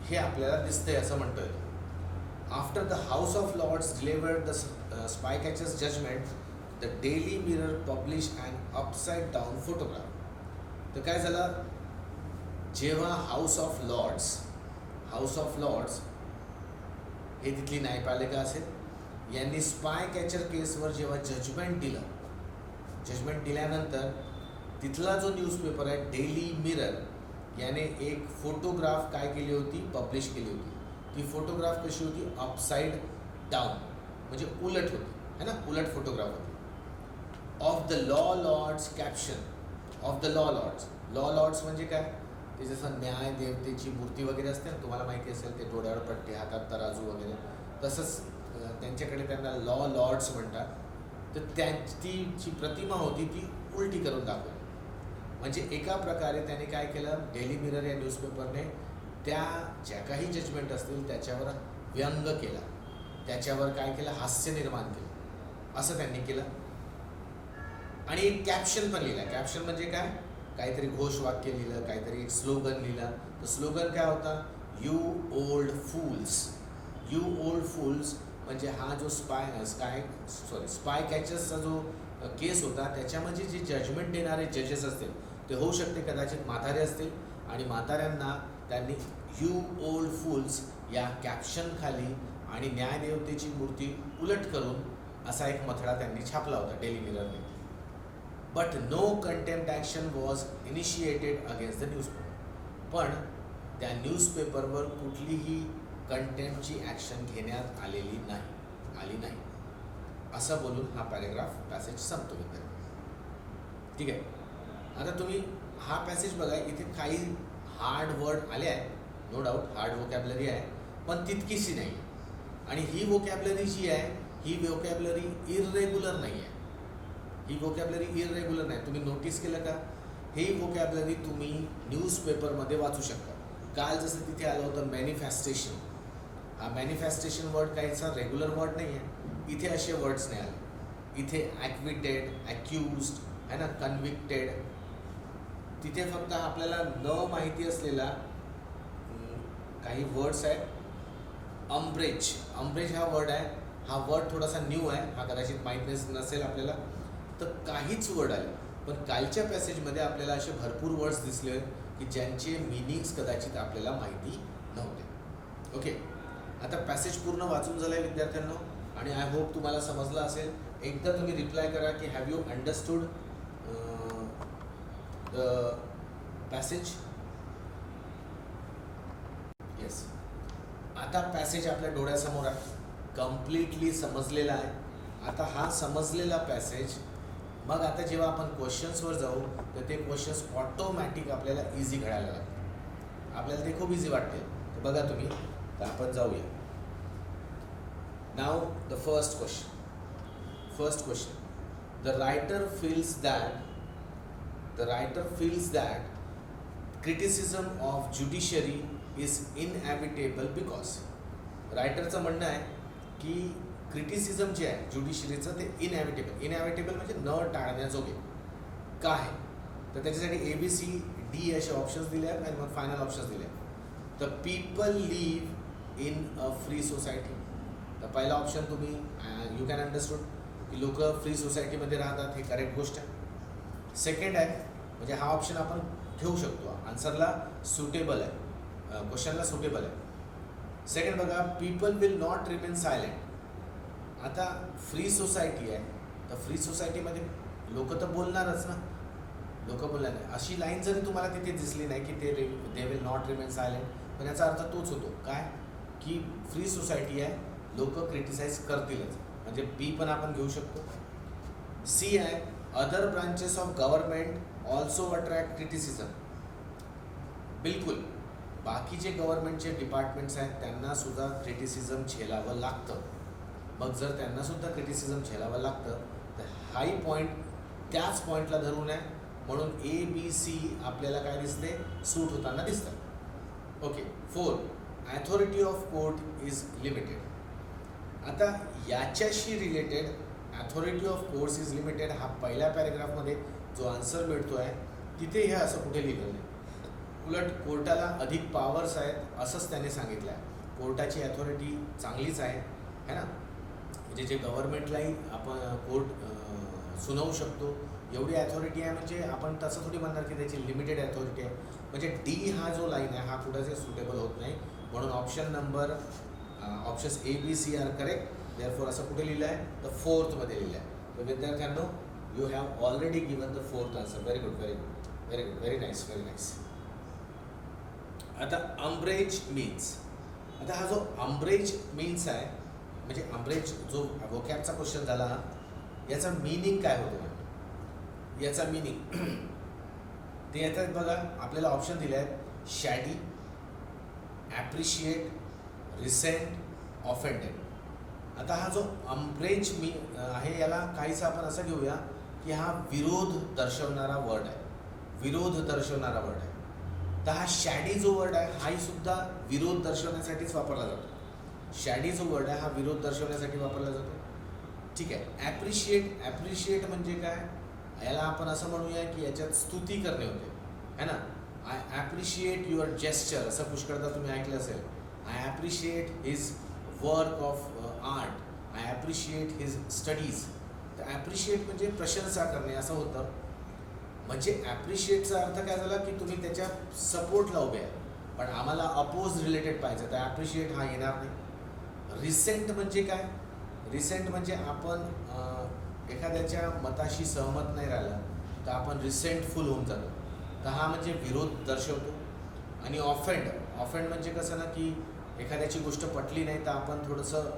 Speaker 1: हे आपल्याला दिसतंय असं म्हणतोय. After the House of Lords delivered the spy catchers judgment, the Daily Mirror publish and upside down photograph. तर काय झालं, जेव्हा हाऊस ऑफ लॉर्ड्स हे तिथली न्यायपालिका असेल, यांनी स्पाय कॅचर केसवर जेव्हा जजमेंट दिल्यानंतर तिथला जो न्यूजपेपर आहे डेली मिरर याने एक फोटोग्राफ काय केली होती, पब्लिश केली होती. ती फोटोग्राफ कशी होती, अपसाइड डाऊन, म्हणजे उलट होती, है ना, उलट फोटोग्राफ होती. Of the law lords caption, of the law lords. Law lords म्हणजे काय, ते जसं न्याय देवतेची मूर्ती वगैरे असते ना, तुम्हाला माहिती असेल, ते डोळ्यावर पट्टे, हातात तराजू वगैरे, तसंच त्यांच्याकडे त्यांना लॉ लॉर्ड्स म्हणतात. तर ती जी प्रतिमा होती ती उलटी करून दाखवली. म्हणजे एका प्रकारे त्याने काय केलं, डेली मिरर या न्यूजपेपरने त्या ज्या काही जजमेंट असतील त्याच्यावर व्यंग केला, त्याच्यावर काय केलं, हास्य निर्माण केलं, असं त्यांनी केलं. आणि एक कॅप्शन पण लिहिला. कॅप्शन म्हणजे काय, काहीतरी घोषवाक्य लिहिलं, काहीतरी एक स्लोगन लिहिलं. तर स्लोगन काय होता, you old fools. You old fools म्हणजे हा जो स्पाय कॅचर्सचा जो केस होता त्याच्यामध्ये जे जजमेंट देणारे जजेस असतील ते होऊ शकते कदाचित म्हातारे असतील, आणि म्हाताऱ्यांना त्यांनी यू ओल्ड फूल्स या कॅप्शन खाली आणि न्यायदेवतेची मूर्ती उलट करून असा एक मथळा त्यांनी छापला होता डेली मिररने. But no contempt action was initiated against the newspaper. पण त्या न्यूजपेपरवर कुठलीही कंटेम्प्टची ॲक्शन घेण्यात आली नाही, असं बोलून हा पॅसेज संपतो विद्यार्थी. ठीक आहे. आता तुम्ही हा पॅसेज बघा, इथे काही हार्ड वर्ड आले आहे, नो डाऊट हार्ड वोकॅबलरी आहे, पण तितकीशी नाही. आणि ही वोकॅबलरी जी आहे ही वोकॅबलरी इरेग्युलर नाही आहे. ही वोकॅबलरी इरेग्युलर नाही. तुम्ही नोटीस केलं का, ही वोकॅबलरी तुम्ही न्यूजपेपरमध्ये वाचू शकता. काल जसं तिथे आलं होतं मॅनिफेस्टेशन, हा मॅनिफेस्टेशन वर्ड काहीचा रेग्युलर वर्ड नाही आहे. इथे असे वर्ड्स नाही आले. इथे ॲक्विटेड, ॲक्युज्ड आहे ना, कन्व्हिक्टेड. तिथे फक्त आपल्याला न माहिती असलेला काही वर्ड्स आहेत. अम्ब्रेज, अम्ब्रेज हा वर्ड आहे. हा वर्ड थोडासा न्यू आहे, हा कदाचित माहीत नसेल आपल्याला. तर काहीच वर्ड आले. पण कालच्या पॅसेजमध्ये आपल्याला असे भरपूर वर्ड्स दिसले की ज्यांचे मिनिंग्स कदाचित आपल्याला माहिती नव्हते. ओके, आता पॅसेज पूर्ण वाचून झालं आहे विद्यार्थ्यांनो, आणि आय होप तुम्हाला समजलं असेल. एकदा तुम्ही रिप्लाय करा की have you understood the passage. Yes, आता पॅसेज आपल्या डोळ्यासमोर आहे, कम्प्लिटली समजलेला आहे. आता हा समजलेला पॅसेज, मग आता जेव्हा आपण क्वेश्चन्सवर जाऊ तर ते क्वेश्चन्स ऑटोमॅटिक आपल्याला इझी घडायला लागतात. आपल्याला ते खूप इझी वाटते. तर बघा तुम्ही, तर आपण जाऊया. नाव the first question. The writer feels that criticism of judiciary is inevitable because. रायटरचं म्हणणं आहे की क्रिटिसिझम जे आहे ज्युडिशरीचं ते इनएव्हिटेबल म्हणजे न टाळण्याजोगे का आहे. तर त्याच्यासाठी ABCD असे ऑप्शन्स दिले आहेत आणि मग फायनल ऑप्शन्स दिले आहेत. The people live in a free society. तर पहिला ऑप्शन तुम्ही यू कॅन अंडरस्टूड की लोक फ्री सोसायटीमध्ये राहतात, हे करेक्ट गोष्ट आहे. सेकंड आहे, म्हणजे हा ऑप्शन आपण ठेवू शकतो, आन्सरला सुटेबल आहे, क्वेश्चनला सुटेबल आहे. सेकंड बघा, people will not remain silent. आता फ्री सोसायटी आहे, तर फ्री सोसायटीमध्ये लोक तर बोलणारच ना, लोक बोलणार नाही. अशी लाईन जरी तुम्हाला तिथे दिसली नाही की they will not remain silent, पण याचा अर्थ तोच होतो काय, की फ्री सोसायटी आहे, लोक क्रिटिसाइज करतीलच. म्हणजे बी पण आपण घेऊ शकतो. सी आहे, other branches of government also attract criticism. बिलकुल, बाकी जे गव्हर्नमेंटचे डिपार्टमेंट्स आहेत त्यांना सुद्धा क्रिटिसिझम झेलावं लागतं. मग जर त्यांना सुद्धा क्रिटिसिझम झेलावं लागतं तर हाही पॉईंट त्याच पॉईंटला धरून आहे, म्हणून ABC आपल्याला काय दिसते, सूट होताना दिसतं. Okay. 4, authority of court is limited. आता याच्याशी related authority of courts is limited हा पहिल्या पॅरेग्राफमध्ये जो आन्सर मिळतो आहे तिथे हे असं कुठे लिहिलेलं नाही. उलट कोर्टाला अधिक पॉवर्स आहेत असंच त्याने सांगितलं आहे. कोर्टाची ॲथॉरिटी चांगलीच आहे, है ना, म्हणजे जे गव्हर्नमेंटलाही आपण कोर्ट सुनावू शकतो एवढी ॲथॉरिटी आहे. म्हणजे आपण तसं थोडी म्हणणार की त्याची लिमिटेड ॲथॉरिटी आहे. म्हणजे D हा जो लाईन आहे हा कुठेच सुटेबल होत नाही, म्हणून options ABC are correct. Therefore असं कुठे लिहिलं आहे, तर 4थमध्ये लिहिलं आहे. तर विद्यार्थ्यांनो You have already given the fourth answer. Very good, very good, very good, very nice, very nice. आता अम्ब्रेज मीन्स, आता हा जो अम्ब्रेज मीन्स आहे, म्हणजे अम्ब्रेज जो वोकॅबचा क्वेश्चन झाला, याचा मीनिंग काय होतो? याचा मीनिंग ते येतात बघा, आपल्याला ऑप्शन दिले आहेत शॅडी, ॲप्रिशिएट, रिसेंट, ऑफेंडेड. आता हा जो अम्ब्रेज आहे याला काहीसा आपण असं घेऊया की हा विरोध दर्शवणारा वर्ड आहे, विरोध दर्शवणारा वर्ड आहे. तर हा शॅडी जो वर्ड आहे हाही सुद्धा विरोध दर्शवण्यासाठीच वापरला जातो. शॅडी जो वर्ड आहे हा विरोध दर्शवण्यासाठी वापरला जातो. ठीक आहे. ॲप्रिशिएट, ॲप्रिशिएट म्हणजे काय, याला आपण असं म्हणूया की याच्यात स्तुती करणे होते, है ना. आय ॲप्रिशिएट युअर जेस्चर, असं पुष्कळदा तुम्ही ऐकलं असेल. I appreciate his work of art, I appreciate his studies. तर ॲप्रिशिएट म्हणजे प्रशंसा करणे असं होतं. म्हणजे ॲप्रिशिएटचा अर्थ काय झाला की तुम्ही त्याच्या सपोर्टला उभे आहे, पण आम्हाला अपोज रिलेटेड पाहिजे, तर ॲप्रिशिएट हा येणार नाही. रिसेंट म्हणजे काय, रिसेंट म्हणजे आपण एखाद्याच्या मताशी सहमत नाही राहिलं तर आपण रिसेंटफुल होऊन जातो, तर हा म्हणजे विरोध दर्शवतो. आणि ऑफेंड, ऑफेंड म्हणजे कसं ना की एखाद्याची गोष्ट पटली नाही तर आपण थोडंसं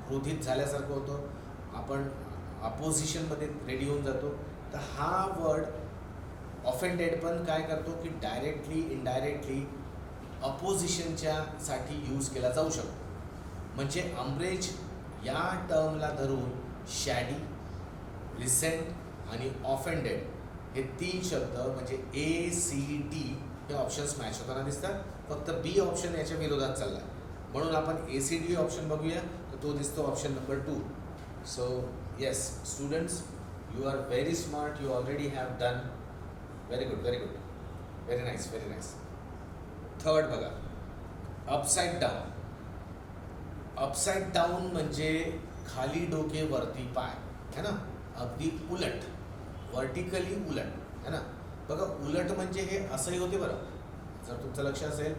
Speaker 1: क्रोधित झाल्यासारखं होतं, आपण अपोजिशनमध्ये रेडी होऊन जातो. तर हा वर्ड ऑफेंडेड पण काय करतो की डायरेक्टली इनडायरेक्टली अपोजिशनच्या साठी यूज केला जाऊ शकतो. म्हणजे अम्ब्रेज या टर्मला धरून शॅडी, रिसेंट आणि ऑफेंडेड हे तीन शब्द म्हणजे ACD हे ऑप्शन्स मॅच होताना दिसतात. फक्त बी ऑप्शन याच्या विरोधात चालला आहे, म्हणून आपण ACD ऑप्शन बघूया, तर तो दिसतो option number 2. So yes students, you are very smart, you already have done very good, very good, very nice, very nice. Third बघा, अपसाइड डाऊन. अपसाइड डाऊन म्हणजे खाली डोके वरती पाय, है ना, अगदी उलट, वर्टिकली उलट, है ना. बघा उलट म्हणजे हे असंही होते बरं, जर तुमचं लक्ष असेल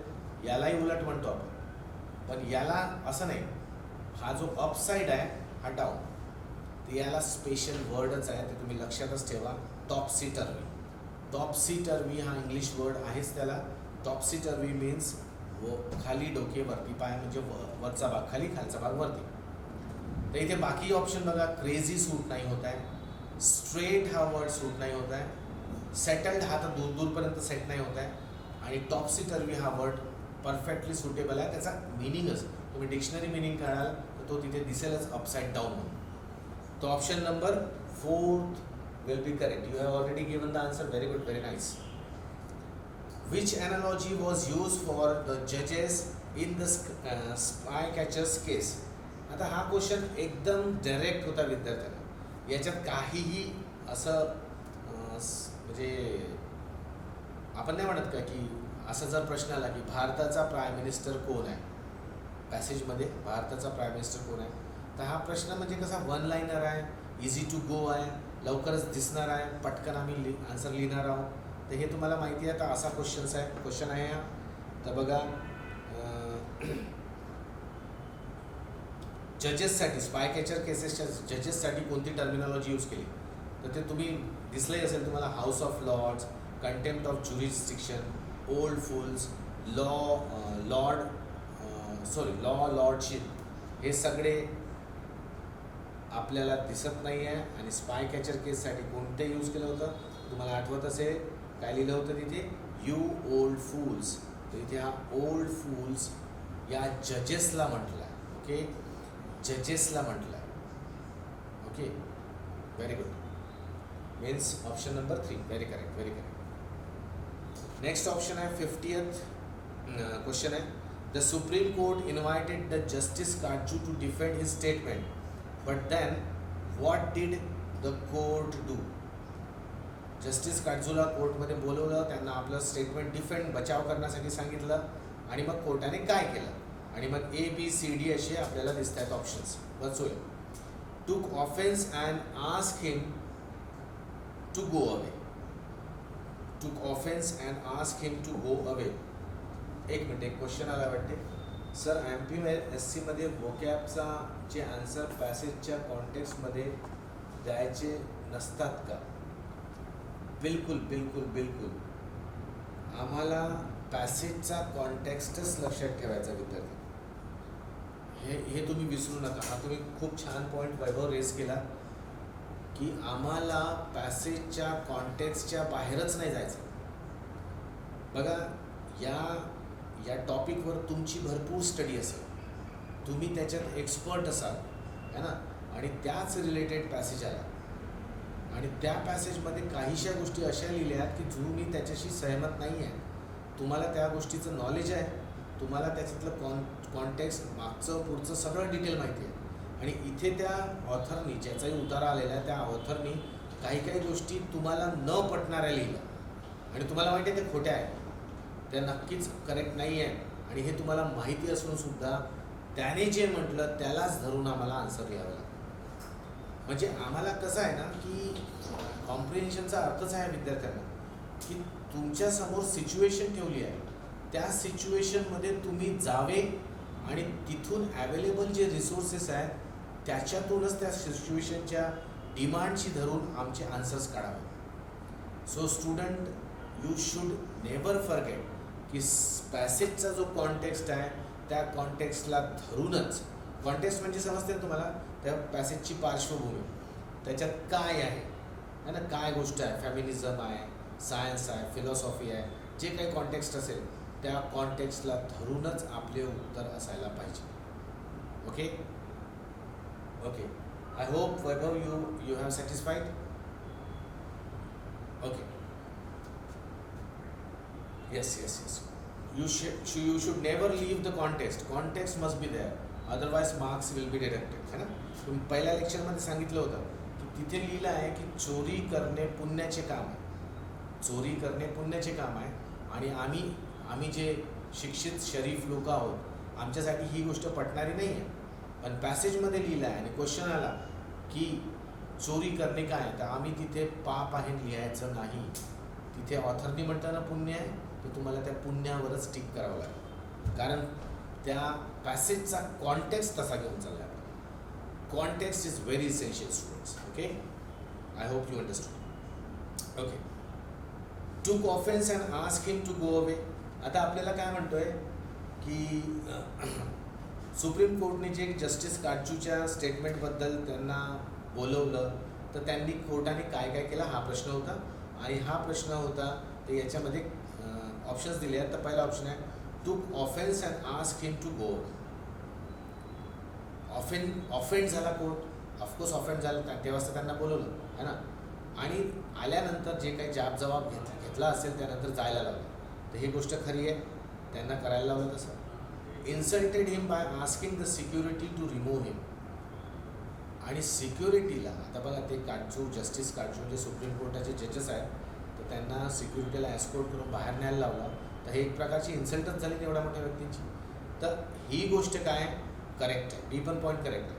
Speaker 1: यालाही उलट म्हणतो आपण, पण याला असं नाही. हा जो अपसाइड आहे हा डाऊन, याला स्पेशल वर्डच आहे, ते तुम्ही लक्षातच ठेवा. टॉप्सी टर्वी, टॉप्सी टर्वी हा इंग्लिश वर्ड आहेच त्याला. टॉप्सी टर्वी मीन्स खाली डोके वरती पाय, म्हणजे वरचा भाग खाली, खालचा भाग वरती. तर इथे बाकी ऑप्शन बघा, क्रेझी सूट नाही होत आहे, स्ट्रेट हा वर्ड सूट नाही होत आहे, सेटल्ड हा तर दूर दूरपर्यंत सेट नाही होत आहे, आणि टॉप्सी टर्वी हा वर्ड परफेक्टली सुटेबल आहे. त्याचा मिनिंगच तुम्ही डिक्शनरी मिनिंग काढाल तर तो तिथे दिसेलच, अपसाइड डाऊन म्हणून. तो option number 4 will be correct. You have already given the answer. Very good, very nice. Which analogy was used for the judges in the spy catchers case? आता हा question एकदम direct होता विद्यार्थ्यांना, याच्यात काहीही असं म्हणजे आपण नाही म्हणत का की असं जर प्रश्न आला की भारताचा प्राईम मिनिस्टर कोण आहे, पॅसेजमध्ये भारताचा प्राईम मिनिस्टर कोण आहे, तर हा प्रश्न म्हणजे कसा वन लाईनर आहे, इझी टू गो आहे, लवकरच दिसणार आहे, पटकन आम्ही आन्सर लिहिणार आहोत. तर हे तुम्हाला माहिती आहे. तर असा क्वेश्चन आहे हा. तर बघा जजेससाठी, स्पाय कॅचर केसेसच्या जजेससाठी कोणती टर्मिनॉलॉजी यूज केली, तर ते तुम्ही दिसलंही असेल तुम्हाला. House of Lords, contempt of jurisdiction, old fools, lordship, हे सगळे आपल्याला दिसत नाही आहे. आणि स्पाय कॅचर केससाठी कोणते यूज केलं होतं तुम्हाला आठवत असेल, काय लिहिलं होतं तिथे, यू ओल्ड फूल्स. तर इथे हा ओल्ड फूल्स या जजेसला म्हटलं आहे. ओके, जजेसला म्हटलं आहे. Okay, very good. Means option number 3. Very correct, very correct. Next option आहे 50th क्वेश्चन आहे. The supreme court invited the justice Katju to defend his statement, but then what did the court do? Justice काटजूला कोर्टमध्ये बोलवलं, त्यांना आपलं statement defend, बचाव करण्यासाठी सांगितलं, आणि मग कोर्टाने काय केलं? आणि मग ABCD असे आपल्याला दिसत आहेत ऑप्शन्स. वाचूया. Took offence and ask him to go away. Took offence and ask him to go away. एक मिनिट, एक क्वेश्चन आला वाटते सर. MPSC मध्ये वोकॅबचा जे आन्सर पॅसेजच्या कॉन्टेक्स्टमध्ये द्यायचे नसतात का? बिलकुल बिलकुल बिलकुल. आम्हाला पॅसेजचा कॉन्टेक्स्टच लक्षात ठेवायचा विद्यार्थी. हे तुम्ही विसरू नका. हा तुम्ही खूप छान पॉईंट वैभव रेस केला की आम्हाला पॅसेजच्या कॉन्टेक्स्टच्या बाहेरच नाही जायचं. बघा, या टॉपिकवर तुमची भरपूर स्टडी असेल, तुम्ही त्याच्यात एक्सपर्ट असाल है ना, आणि त्याच रिलेटेड पॅसेज आला आणि त्या पॅसेजमध्ये काहीशा गोष्टी अशा लिहिल्या की जो मी त्याच्याशी सहमत नाही आहे. तुम्हाला त्या गोष्टीचं नॉलेज आहे, तुम्हाला त्याच्यातलं कॉन्टेक्स्ट मागचं पुढचं सगळं डिटेल माहिती आहे, आणि इथे त्या ऑथरनी ज्याचाही उतारा आलेला आहे त्या ऑथरनी काही गोष्टी तुम्हाला न पटणाऱ्या लिहिल्या आणि तुम्हाला माहिती आहे त्या खोट्या आहेत, त्या नक्कीच करेक्ट नाही आहे, आणि हे तुम्हाला माहिती असून सुद्धा त्याने जे म्हटलं त्यालाच धरून आम्हाला आन्सर लिहावं लागतं. म्हणजे आम्हाला कसं आहे ना की कॉम्प्रिहेन्शनचा अर्थच आहे विद्यार्थ्यांना की तुमच्यासमोर सिच्युएशन ठेवली आहे, त्या सिच्युएशनमध्ये तुम्ही जावे आणि तिथून अवेलेबल जे रिसोर्सेस आहेत त्याच्यातूनच त्या सिच्युएशनच्या डिमांडशी धरून आमचे आन्सर्स काढावे. So student, you should never forget की पॅसेजचा जो कॉन्टेक्स्ट आहे त्या कॉन्टेक्स्टला धरूनच, कॉन्टेक्स्ट म्हणजे समजते ना तुम्हाला, त्या पॅसेजची पार्श्वभूमी, त्याच्यात काय आहे ना, काय गोष्ट आहे, फॅमिनिझम आहे, सायन्स आहे, फिलॉसॉफी आहे, जे काही कॉन्टेक्स्ट असेल त्या कॉन्टेक्स्टला धरूनच आपले उत्तर असायला पाहिजे. Okay okay. I hope Vaibhav you have satisfied. Okay. Yes yes yes. You should never leave the context. Context must be there. Otherwise marks will be deducted. है ना. तुम्ही पहिल्या लेक्चरमध्ये सांगितलं होतं की तिथे लिहिलं आहे की चोरी करणे पुण्याचे काम आहे. चोरी करणे पुण्याचे काम आहे, आणि आम्ही जे शिक्षित शरीफ लोक आहोत, आमच्यासाठी ही गोष्ट पटणारी नाही आहे. पण पॅसेजमध्ये लिहिलं आहे आणि क्वेश्चन आला की चोरी करणे काय, तर आम्ही तिथे पाप आहे लिहायचं नाही. तिथे ऑथरनी म्हणताना पुण्य आहे, तर तुम्हाला त्या पुण्यावरच टिक करावं लागेल, कारण त्या पॅसेजचा कॉन्टेक्स्ट तसा घेऊन चालला आहे. Context is very essential students. Okay. I hope you understand. Okay. Took offence and ask him to go away. आता आपल्याला काय म्हणतोय की सुप्रीम कोर्टने जे जस्टिस काटजूच्या स्टेटमेंटबद्दल त्यांना बोलवलं, तर त्यांनी कोर्टाने काय केलं हा प्रश्न होता, आणि हा प्रश्न होता तर याच्यामध्ये ऑप्शन्स दिले आहेत. तर पहिला ऑप्शन आहे took offence and ask him to go. Offend झाला कोर्ट, ऑफकोर्स ऑफेंड झालं तेव्हाच तर त्यांना बोलवलं है ना, आणि आल्यानंतर जे काही जबाब घेतला असेल त्यानंतर जायला लावलं. तर ही गोष्ट खरी आहे, त्यांना करायला लावलं तसं. Insulted him by asking the security to remove him. आणि सिक्युरिटीला आता बघा, ते काटजू जस्टिस काटजू जे सुप्रीम कोर्टाचे जजेस आहेत, तर त्यांना सिक्युरिटीला एस्कॉर्ट करून बाहेर न्यायला लावला, तर हे एक प्रकारची इन्सल्टच झाली एवढ्या मोठ्या व्यक्तींची. तर ही गोष्ट काय करेक्ट आहे, ही पण पॉईंट करेक्ट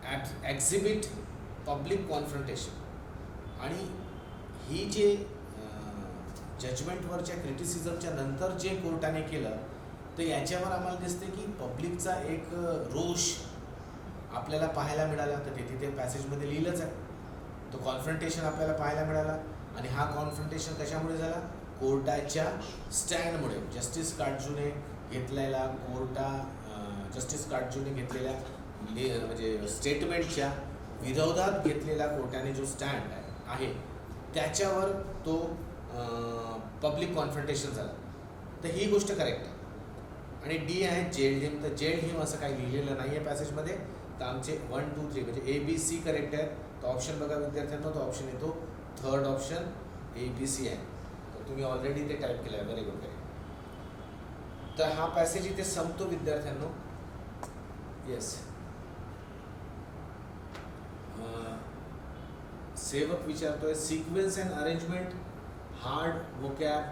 Speaker 1: आहे. Exhibit public confrontation. आणि ही जे जजमेंटवरच्या क्रिटिसिझमच्या नंतर जे कोर्टाने केलं, तर याच्यावर आम्हाला दिसते की पब्लिकचा एक रोष आपल्याला पाहायला मिळाला. तर ते तिथे पॅसेजमध्ये लिहिलंच आहे, तो कॉन्फ्रंटेशन आपल्याला पाहायला मिळाला. आणि हा कॉन्फ्रंटेशन कशामुळे झाला, कोर्टाच्या स्टँडमुळे. जस्टिस काटजूने घेतलेल्या जस्टिस काटजूने घेतलेल्या म्हणजे स्टेटमेंटच्या विरोधात घेतलेला कोर्टाने जो स्टँड आहे त्याच्यावर तो पब्लिक कॉन्फ्रंटेशन झाला. तर ही गोष्ट करेक्ट आहे. आणि डी आहे जेल्ड हिम. तर जेल्ड हिम असं काही लिहिलेलं नाही आहे पॅसेजमध्ये. तर आमचे 1, 2, 3 म्हणजे ABC करेक्ट आहे. तो ऑप्शन बघा विद्यार्थ्यांना, तो ऑप्शन येतो थर्ड ऑप्शन ABC आहे. तर तुम्ही ऑलरेडी ते टाईप केलं आहे, व्हेरी गुड करेक्ट. तर हा पॅसेज इथे संपतो विद्यार्थ्यांनो. येस. सेवक विचारतोय sequence and arrangement hard vocab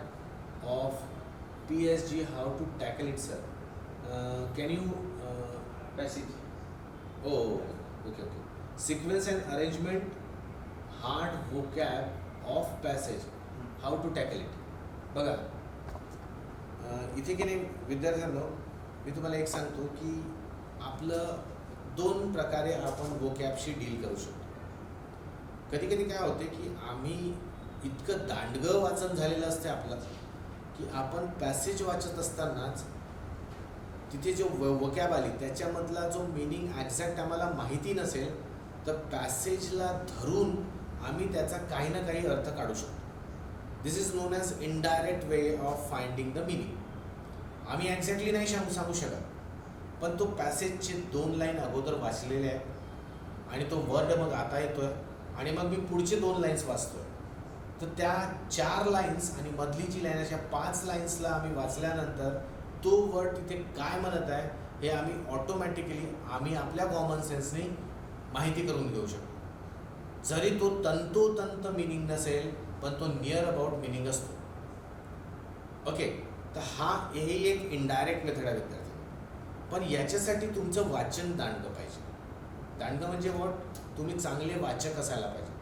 Speaker 1: of PSG, how to tackle it, sir? Can you passage? Oh, okay. Sequence and arrangement, hard vocab of passage, how to tackle it? बघा, इथे की नाही विद्यार्थ्यांनो, मी तुम्हाला एक सांगतो की आपलं 2 प्रकारे आपण vocabशी डील करू शकतो. कधी कधी काय होते की आम्ही इतकं दांडगं वाचन झालेलं असते आपलं की आपण पॅसेज वाचत असतानाच तिथे जो वकॅब आली त्याच्यामधला जो मिनिंग ॲक्झॅक्ट आम्हाला माहिती नसेल तर पॅसेजला धरून आम्ही त्याचा काही ना काही अर्थ काढू शकतो. This is known as indirect way of finding the meaning. आम्ही ॲक्झॅक्टली नाही सांगू शकत, पण तो पॅसेजचे 2 लाईन अगोदर वाचलेले आहे आणि तो वर्ड मग आता येतो आहे आणि मग मी पुढचे 2 लाईन्स वाचतो आहे. तर त्या 4 लाईन्स आणि मधली जी लाईन अशा 5 लाईन्सला आम्ही वाचल्यानंतर तो वर्ड तिथे काय म्हणत आहे हे आम्ही ऑटोमॅटिकली आपल्या कॉमन सेन्सने माहिती करून घेऊ शकतो. जरी तो तंतोतंत मिनिंग नसेल पण तो नियर अबाउट मिनिंग असतो. ओके, तर हे एक इनडायरेक्ट मेथड आहे विद्यार्थी. पण याच्यासाठी तुमचं वाचन दांडगं पाहिजे. दांडगं म्हणजे तुम्ही चांगले वाचक असायला पाहिजे.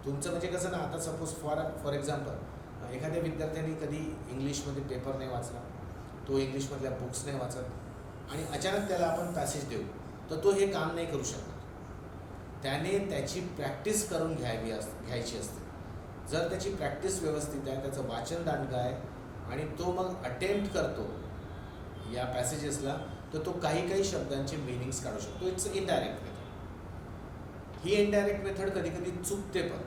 Speaker 1: तुमचं म्हणजे कसं ना, आता सपोज फॉर एक्झाम्पल एखाद्या विद्यार्थ्यांनी कधी इंग्लिशमध्ये पेपर नाही वाचला, तो इंग्लिशमधल्या बुक्स नाही वाचत आणि अचानक त्याला आपण पॅसेज देऊ तर तो हे काम नाही करू शकणार. त्याने त्याची प्रॅक्टिस करून घ्यायची असते. जर त्याची प्रॅक्टिस व्यवस्थित आहे, त्याचं वाचन दांडगं आहे आणि तो मग अटेम्प्ट करतो या पॅसेजेसला, तर तो काही शब्दांचे मिनिंग्स काढू शकतो. It's indirect method. He indirect method कधी कधी चुकते पण,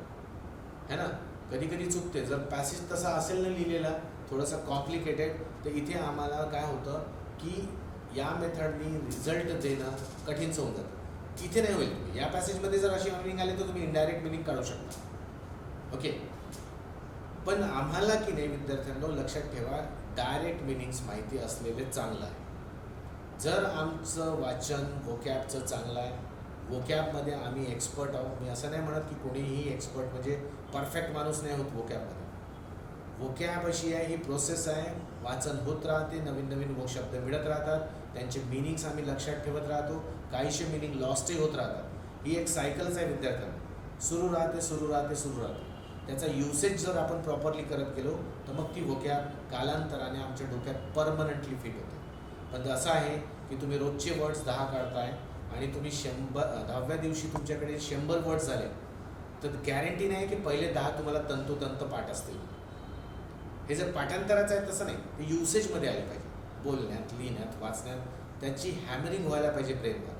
Speaker 1: है ना, कधी कधी चुकते. जर पॅसेज तसा असेल ना लिहिलेला थोडंसं कॉम्प्लिकेटेड, तर इथे आम्हाला काय होतं की या मेथडनी रिझल्ट देणं कठीण होऊन जातं. इथे नाही होईल. या पॅसेजमध्ये जर अशी मिनिंग आली तर तुम्ही इनडायरेक्ट मिनिंग काढू शकता. ओके, पण आम्हाला की नाही विद्यार्थ्यांना लक्षात ठेवा, डायरेक्ट मिनिंग्स माहिती असलेले चांगलं आहे. जर आमचं वाचन वोकॅबचं चांगलं आहे, वोकॅबमध्ये आम्ही एक्सपर्ट आहोत. मी असं नाही म्हणत की कोणीही एक्सपर्ट म्हणजे परफेक्ट माणूस नाही होत वोकॅबमध्ये. वोकॅब अशी आहे, ही प्रोसेस आहे. वाचन होत राहते, नवीन नवीन शब्द मिळत राहतात, त्यांचे मिनिंग्स आम्ही लक्षात ठेवत राहतो, काहीशे मिनिंग लॉस्टही होत राहतात. ही एक सायकलच आहे विद्यार्थ्यांना, सुरू राहते. त्याचा युसेज जर आपण प्रॉपरली करत गेलो तर मग ती वोकॅब कालांतराने आमच्या डोक्यात परमनंटली फिट होते. पण असं आहे की तुम्ही रोजचे वर्ड्स 10 काढताय आणि तुम्ही 10व्या दिवशी तुमच्याकडे 100 वर्ड्स झाले तर गॅरंटी नाही की पहिले 10 तुम्हाला तंतोतंत पाठ असतील. हे जर पाठांतराचं आहे तसं नाही, ते युसेजमध्ये आले पाहिजे. बोलण्यात, लिहिण्यात, वाचण्यात त्याची हॅमरिंग व्हायला पाहिजे ब्रेनवर,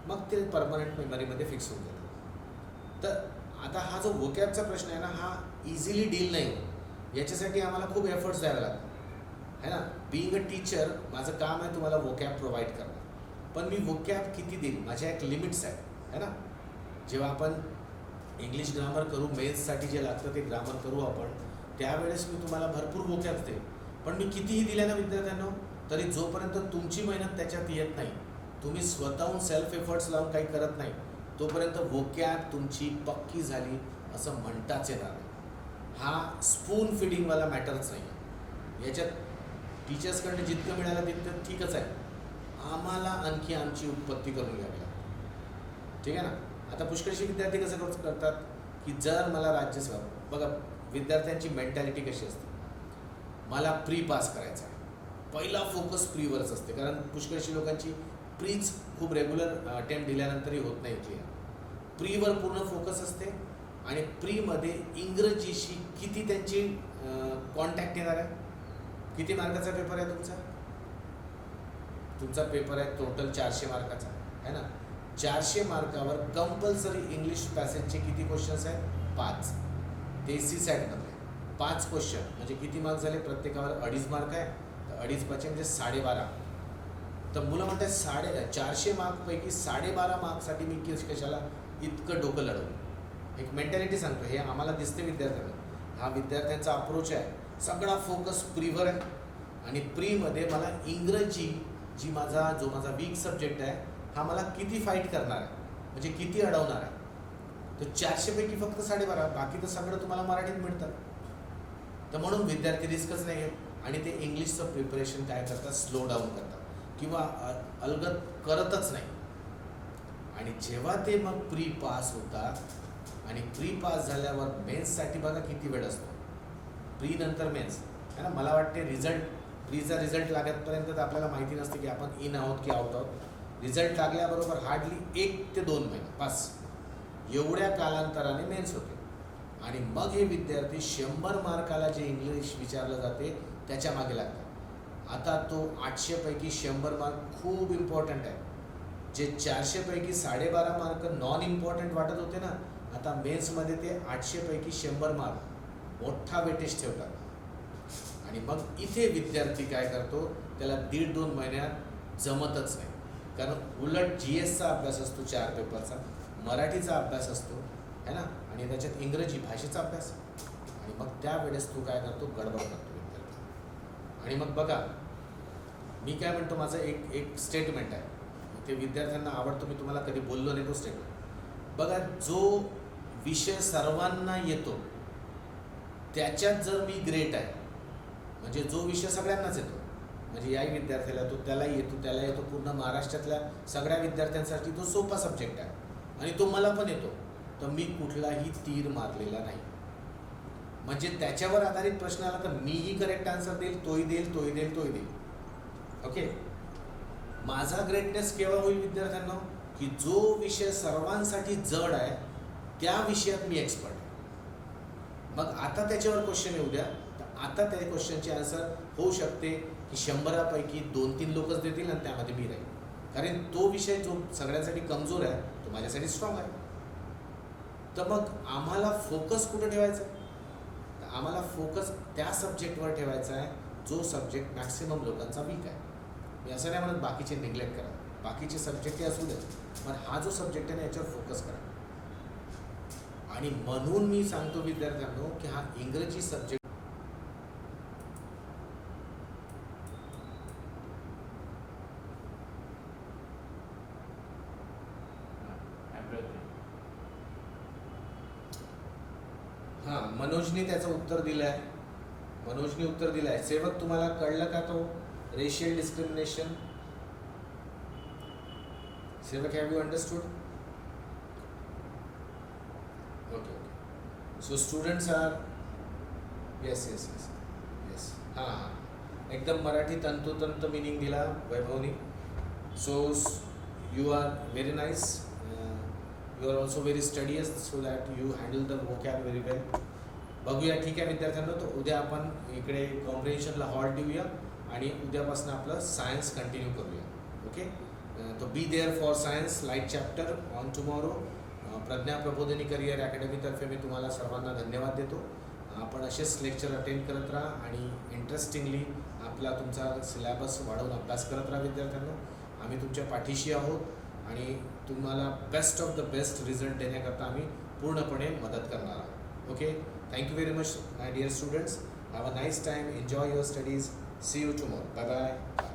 Speaker 1: मग ते परमनंट मेमरीमध्ये फिक्स होऊन जातं. तर आता हा जो वोकॅबचा प्रश्न आहे ना, हा इझिली डील नाही होत. याच्यासाठी आम्हाला खूप एफर्ट्स द्यावे लागतात, है ना. बिईंग अ टीचर माझं काम आहे तुम्हाला वोकॅब प्रोव्हाइड करणं. पण मी वोकॅब किती देईन, माझ्या एक लिमिट्स आहे, है ना. जेव्हा आपण इंग्लिश ग्रामर करू, मेन्ससाठी जे लागतं ते ग्रामर करू आपण, त्यावेळेस मी तुम्हाला भरपूर वोकॅब देईन. पण मी कितीही दिल्या ना विद्यार्थ्यांना, तरी जोपर्यंत तुमची मेहनत त्याच्यात येत नाही, तुम्ही स्वतःहून सेल्फ एफर्ट्स लावून काही करत नाही, तोपर्यंत वोकॅब तुमची पक्की झाली असं म्हणताच येणार नाही. हा स्पून फिडिंगवाला मॅटरच नाही. याच्यात टीचर्सकडनं जितकं मिळालं तितकं ठीकच आहे. आम्हाला आणखी आमची उत्पत्ती करून घ्यावी लागते, ठीक आहे ना. आता पुष्कळशी विद्यार्थी कसं करतात की जर मला राज्यसेवा, बघा विद्यार्थ्यांची मेंटॅलिटी कशी असते, मला प्री पास करायचं आहे, पहिला फोकस प्रीवरच असते. कारण पुष्कळशी लोकांची प्रीच खूप रेग्युलर अटेम्प्ट दिल्यानंतरही होत नाही क्लिअर. प्रीवर पूर्ण फोकस असते आणि प्रीमध्ये इंग्रजीशी किती त्यांची कॉन्टॅक्ट येणार आहे. किती मार्काचा पेपर आहे तुमचा पेपर आहे टोटल 400 मार्काचा, है ना. 400 मार्कावर कंपल्सरी इंग्लिश पॅसेजचे किती क्वेश्चन्स आहेत, 5. ते CSATमधले 5 क्वेश्चन म्हणजे किती मार्क्स झाले, प्रत्येकावर 2.5 मार्क आहे, तर 2.5 म्हणजे 12.5. तर मुलं म्हणतात 400 मार्कपैकी 12.5 मार्कसाठी मी कशाला इतकं डोकं लढवलं. एक मेंटॅलिटी सांगतो, हे आम्हाला दिसते विद्यार्थ्यांना. हा विद्यार्थ्यांचा अप्रोच आहे, सगळा फोकस प्रीवर आहे आणि प्रीमध्ये मला इंग्रजी जो माझा वीक सब्जेक्ट आहे हा मला किती फाईट करणार आहे, म्हणजे किती अडवणार आहे. तर 400पैकी फक्त 12.5, बाकी तर सगळं तुम्हाला मराठीत मिळतं. तर म्हणून विद्यार्थी रिस्कच नाही घेत आणि ते इंग्लिशचं प्रिपरेशन काय करतात, स्लो डाऊन करतात किंवा अलगद करतच नाही. आणि जेव्हा ते मग प्री पास होतात आणि प्री पास झाल्यावर मेन्ससाठी बघा किती वेळ असतो, प्री नंतर मेन्स, है ना. मला वाटते प्रीचा रिझल्ट लागतपर्यंत तर आपल्याला माहिती नसते की आपण इन आहोत की आउट आहोत. रिझल्ट लागल्याबरोबर हार्डली 1 ते 2 महिने बस एवढ्या कालांतराने मेन्स होते आणि मग हे विद्यार्थी 100 मार्काला जे इंग्लिश विचारलं जाते त्याच्या मागे लागतात. आता तो 800 पैकी 100 मार्क खूप इम्पॉर्टंट आहे. जे 400 पैकी 12.5 मार्क नॉन इम्पॉर्टंट वाटत होते ना, आता मेन्समध्ये ते 800 पैकी 100 मार्क मोठा वेटेज ठेवतात. आणि मग इथे विद्यार्थी काय करतो, त्याला 1.5-2 महिन्यात जमतच नाही. कारण उलट GSचा अभ्यास असतो 4 पेपरचा, मराठीचा अभ्यास असतो है ना, आणि त्याच्यात इंग्रजी भाषेचा अभ्यास. आणि मग त्यावेळेस तो काय करतो, गडबड करतो विद्यार्थी. आणि मग बघा, मी काय म्हणतो, माझं एक स्टेटमेंट आहे, ते विद्यार्थ्यांना आवडतो, मी तुम्हाला कधी बोललो नाही तो स्टेटमेंट. बघा, जो विषय सर्वांना येतो त्याच्यात जर मी ग्रेट आहे, म्हणजे जो विषय सगळ्यांनाच येतो, म्हणजे याही विद्यार्थ्याला येतो, त्यालाही येतो, त्याला येतो, पूर्ण महाराष्ट्रातल्या सगळ्या विद्यार्थ्यांसाठी तो सोपा सब्जेक्ट आहे आणि तो मला पण येतो, तर मी कुठलाही तीर मारलेला नाही. म्हणजे त्याच्यावर आधारित प्रश्न आला तर मीही करेक्ट आन्सर देईल, तोही देईल. ओके. माझा ग्रेटनेस केव्हा होईल विद्यार्थ्यांना, की जो विषय सर्वांसाठी जड आहे त्या विषयात मी एक्सपर्ट आहे. मग आता त्याच्यावर क्वेश्चन येऊ द्या, तर आता त्या क्वेश्चनची आन्सर होऊ शकते की 100 पैकी 2-3 लोकच देतील आणि त्यामध्ये मी राहील. कारण तो विषय जो सगळ्यांसाठी कमजोर आहे तो माझ्यासाठी स्ट्रॉंग आहे. तर मग आम्हाला फोकस कुठे ठेवायचा आहे, तर आम्हाला फोकस त्या सब्जेक्टवर ठेवायचा आहे जो सब्जेक्ट मॅक्सिमम लोकांचा वीक आहे. मी असं नाही म्हणत बाकीचे निग्लेक्ट करा, बाकीचे सब्जेक्टही असू देत, पण हा जो सब्जेक्ट आहे ना याच्यावर फोकस करा. आणि म्हणून मी सांगतो विद्यार्थ्यांनो की हा इंग्रजी सब्जेक्ट हां, मनोजने त्याचं उत्तर दिलं आहे. मनोजने उत्तर दिलं आहे. सेवक, तुम्हाला कळलं का तो racial discrimination? Sevak, have you understood? Okay. So students are yes. हां, एकदम मराठी तंतोतंत मिनिंग दिला वैभवनी. So you are very nice. You are also very studious so that you handle the vocab very well. बघूया, ठीक आहे मित्रांनो, तर उद्या आपण इकडे कॉम्प्रिहेन्शनला हॉल्ट देऊया आणि उद्यापासून आपलं सायन्स कंटिन्यू करूया. Okay. To be there for science light chapter on tomorrow. Pradnya Prabodhini career अकॅडमीतर्फे मी तुम्हाला सर्वांना धन्यवाद देतो. आपण असेच लेक्चर अटेंड करत राहा आणि इंटरेस्टिंगली तुमचा सिलेबस वाढवून अभ्यास करत राहा विद्यार्थ्यांना. आम्ही तुमच्या पाठीशी आहोत आणि तुम्हाला best of the best result देण्याकरता आम्ही पूर्णपणे मदत करणार आहोत. Okay. Thank you very much, my dear students. Have a nice time. Enjoy your studies. See you tomorrow. Bye bye.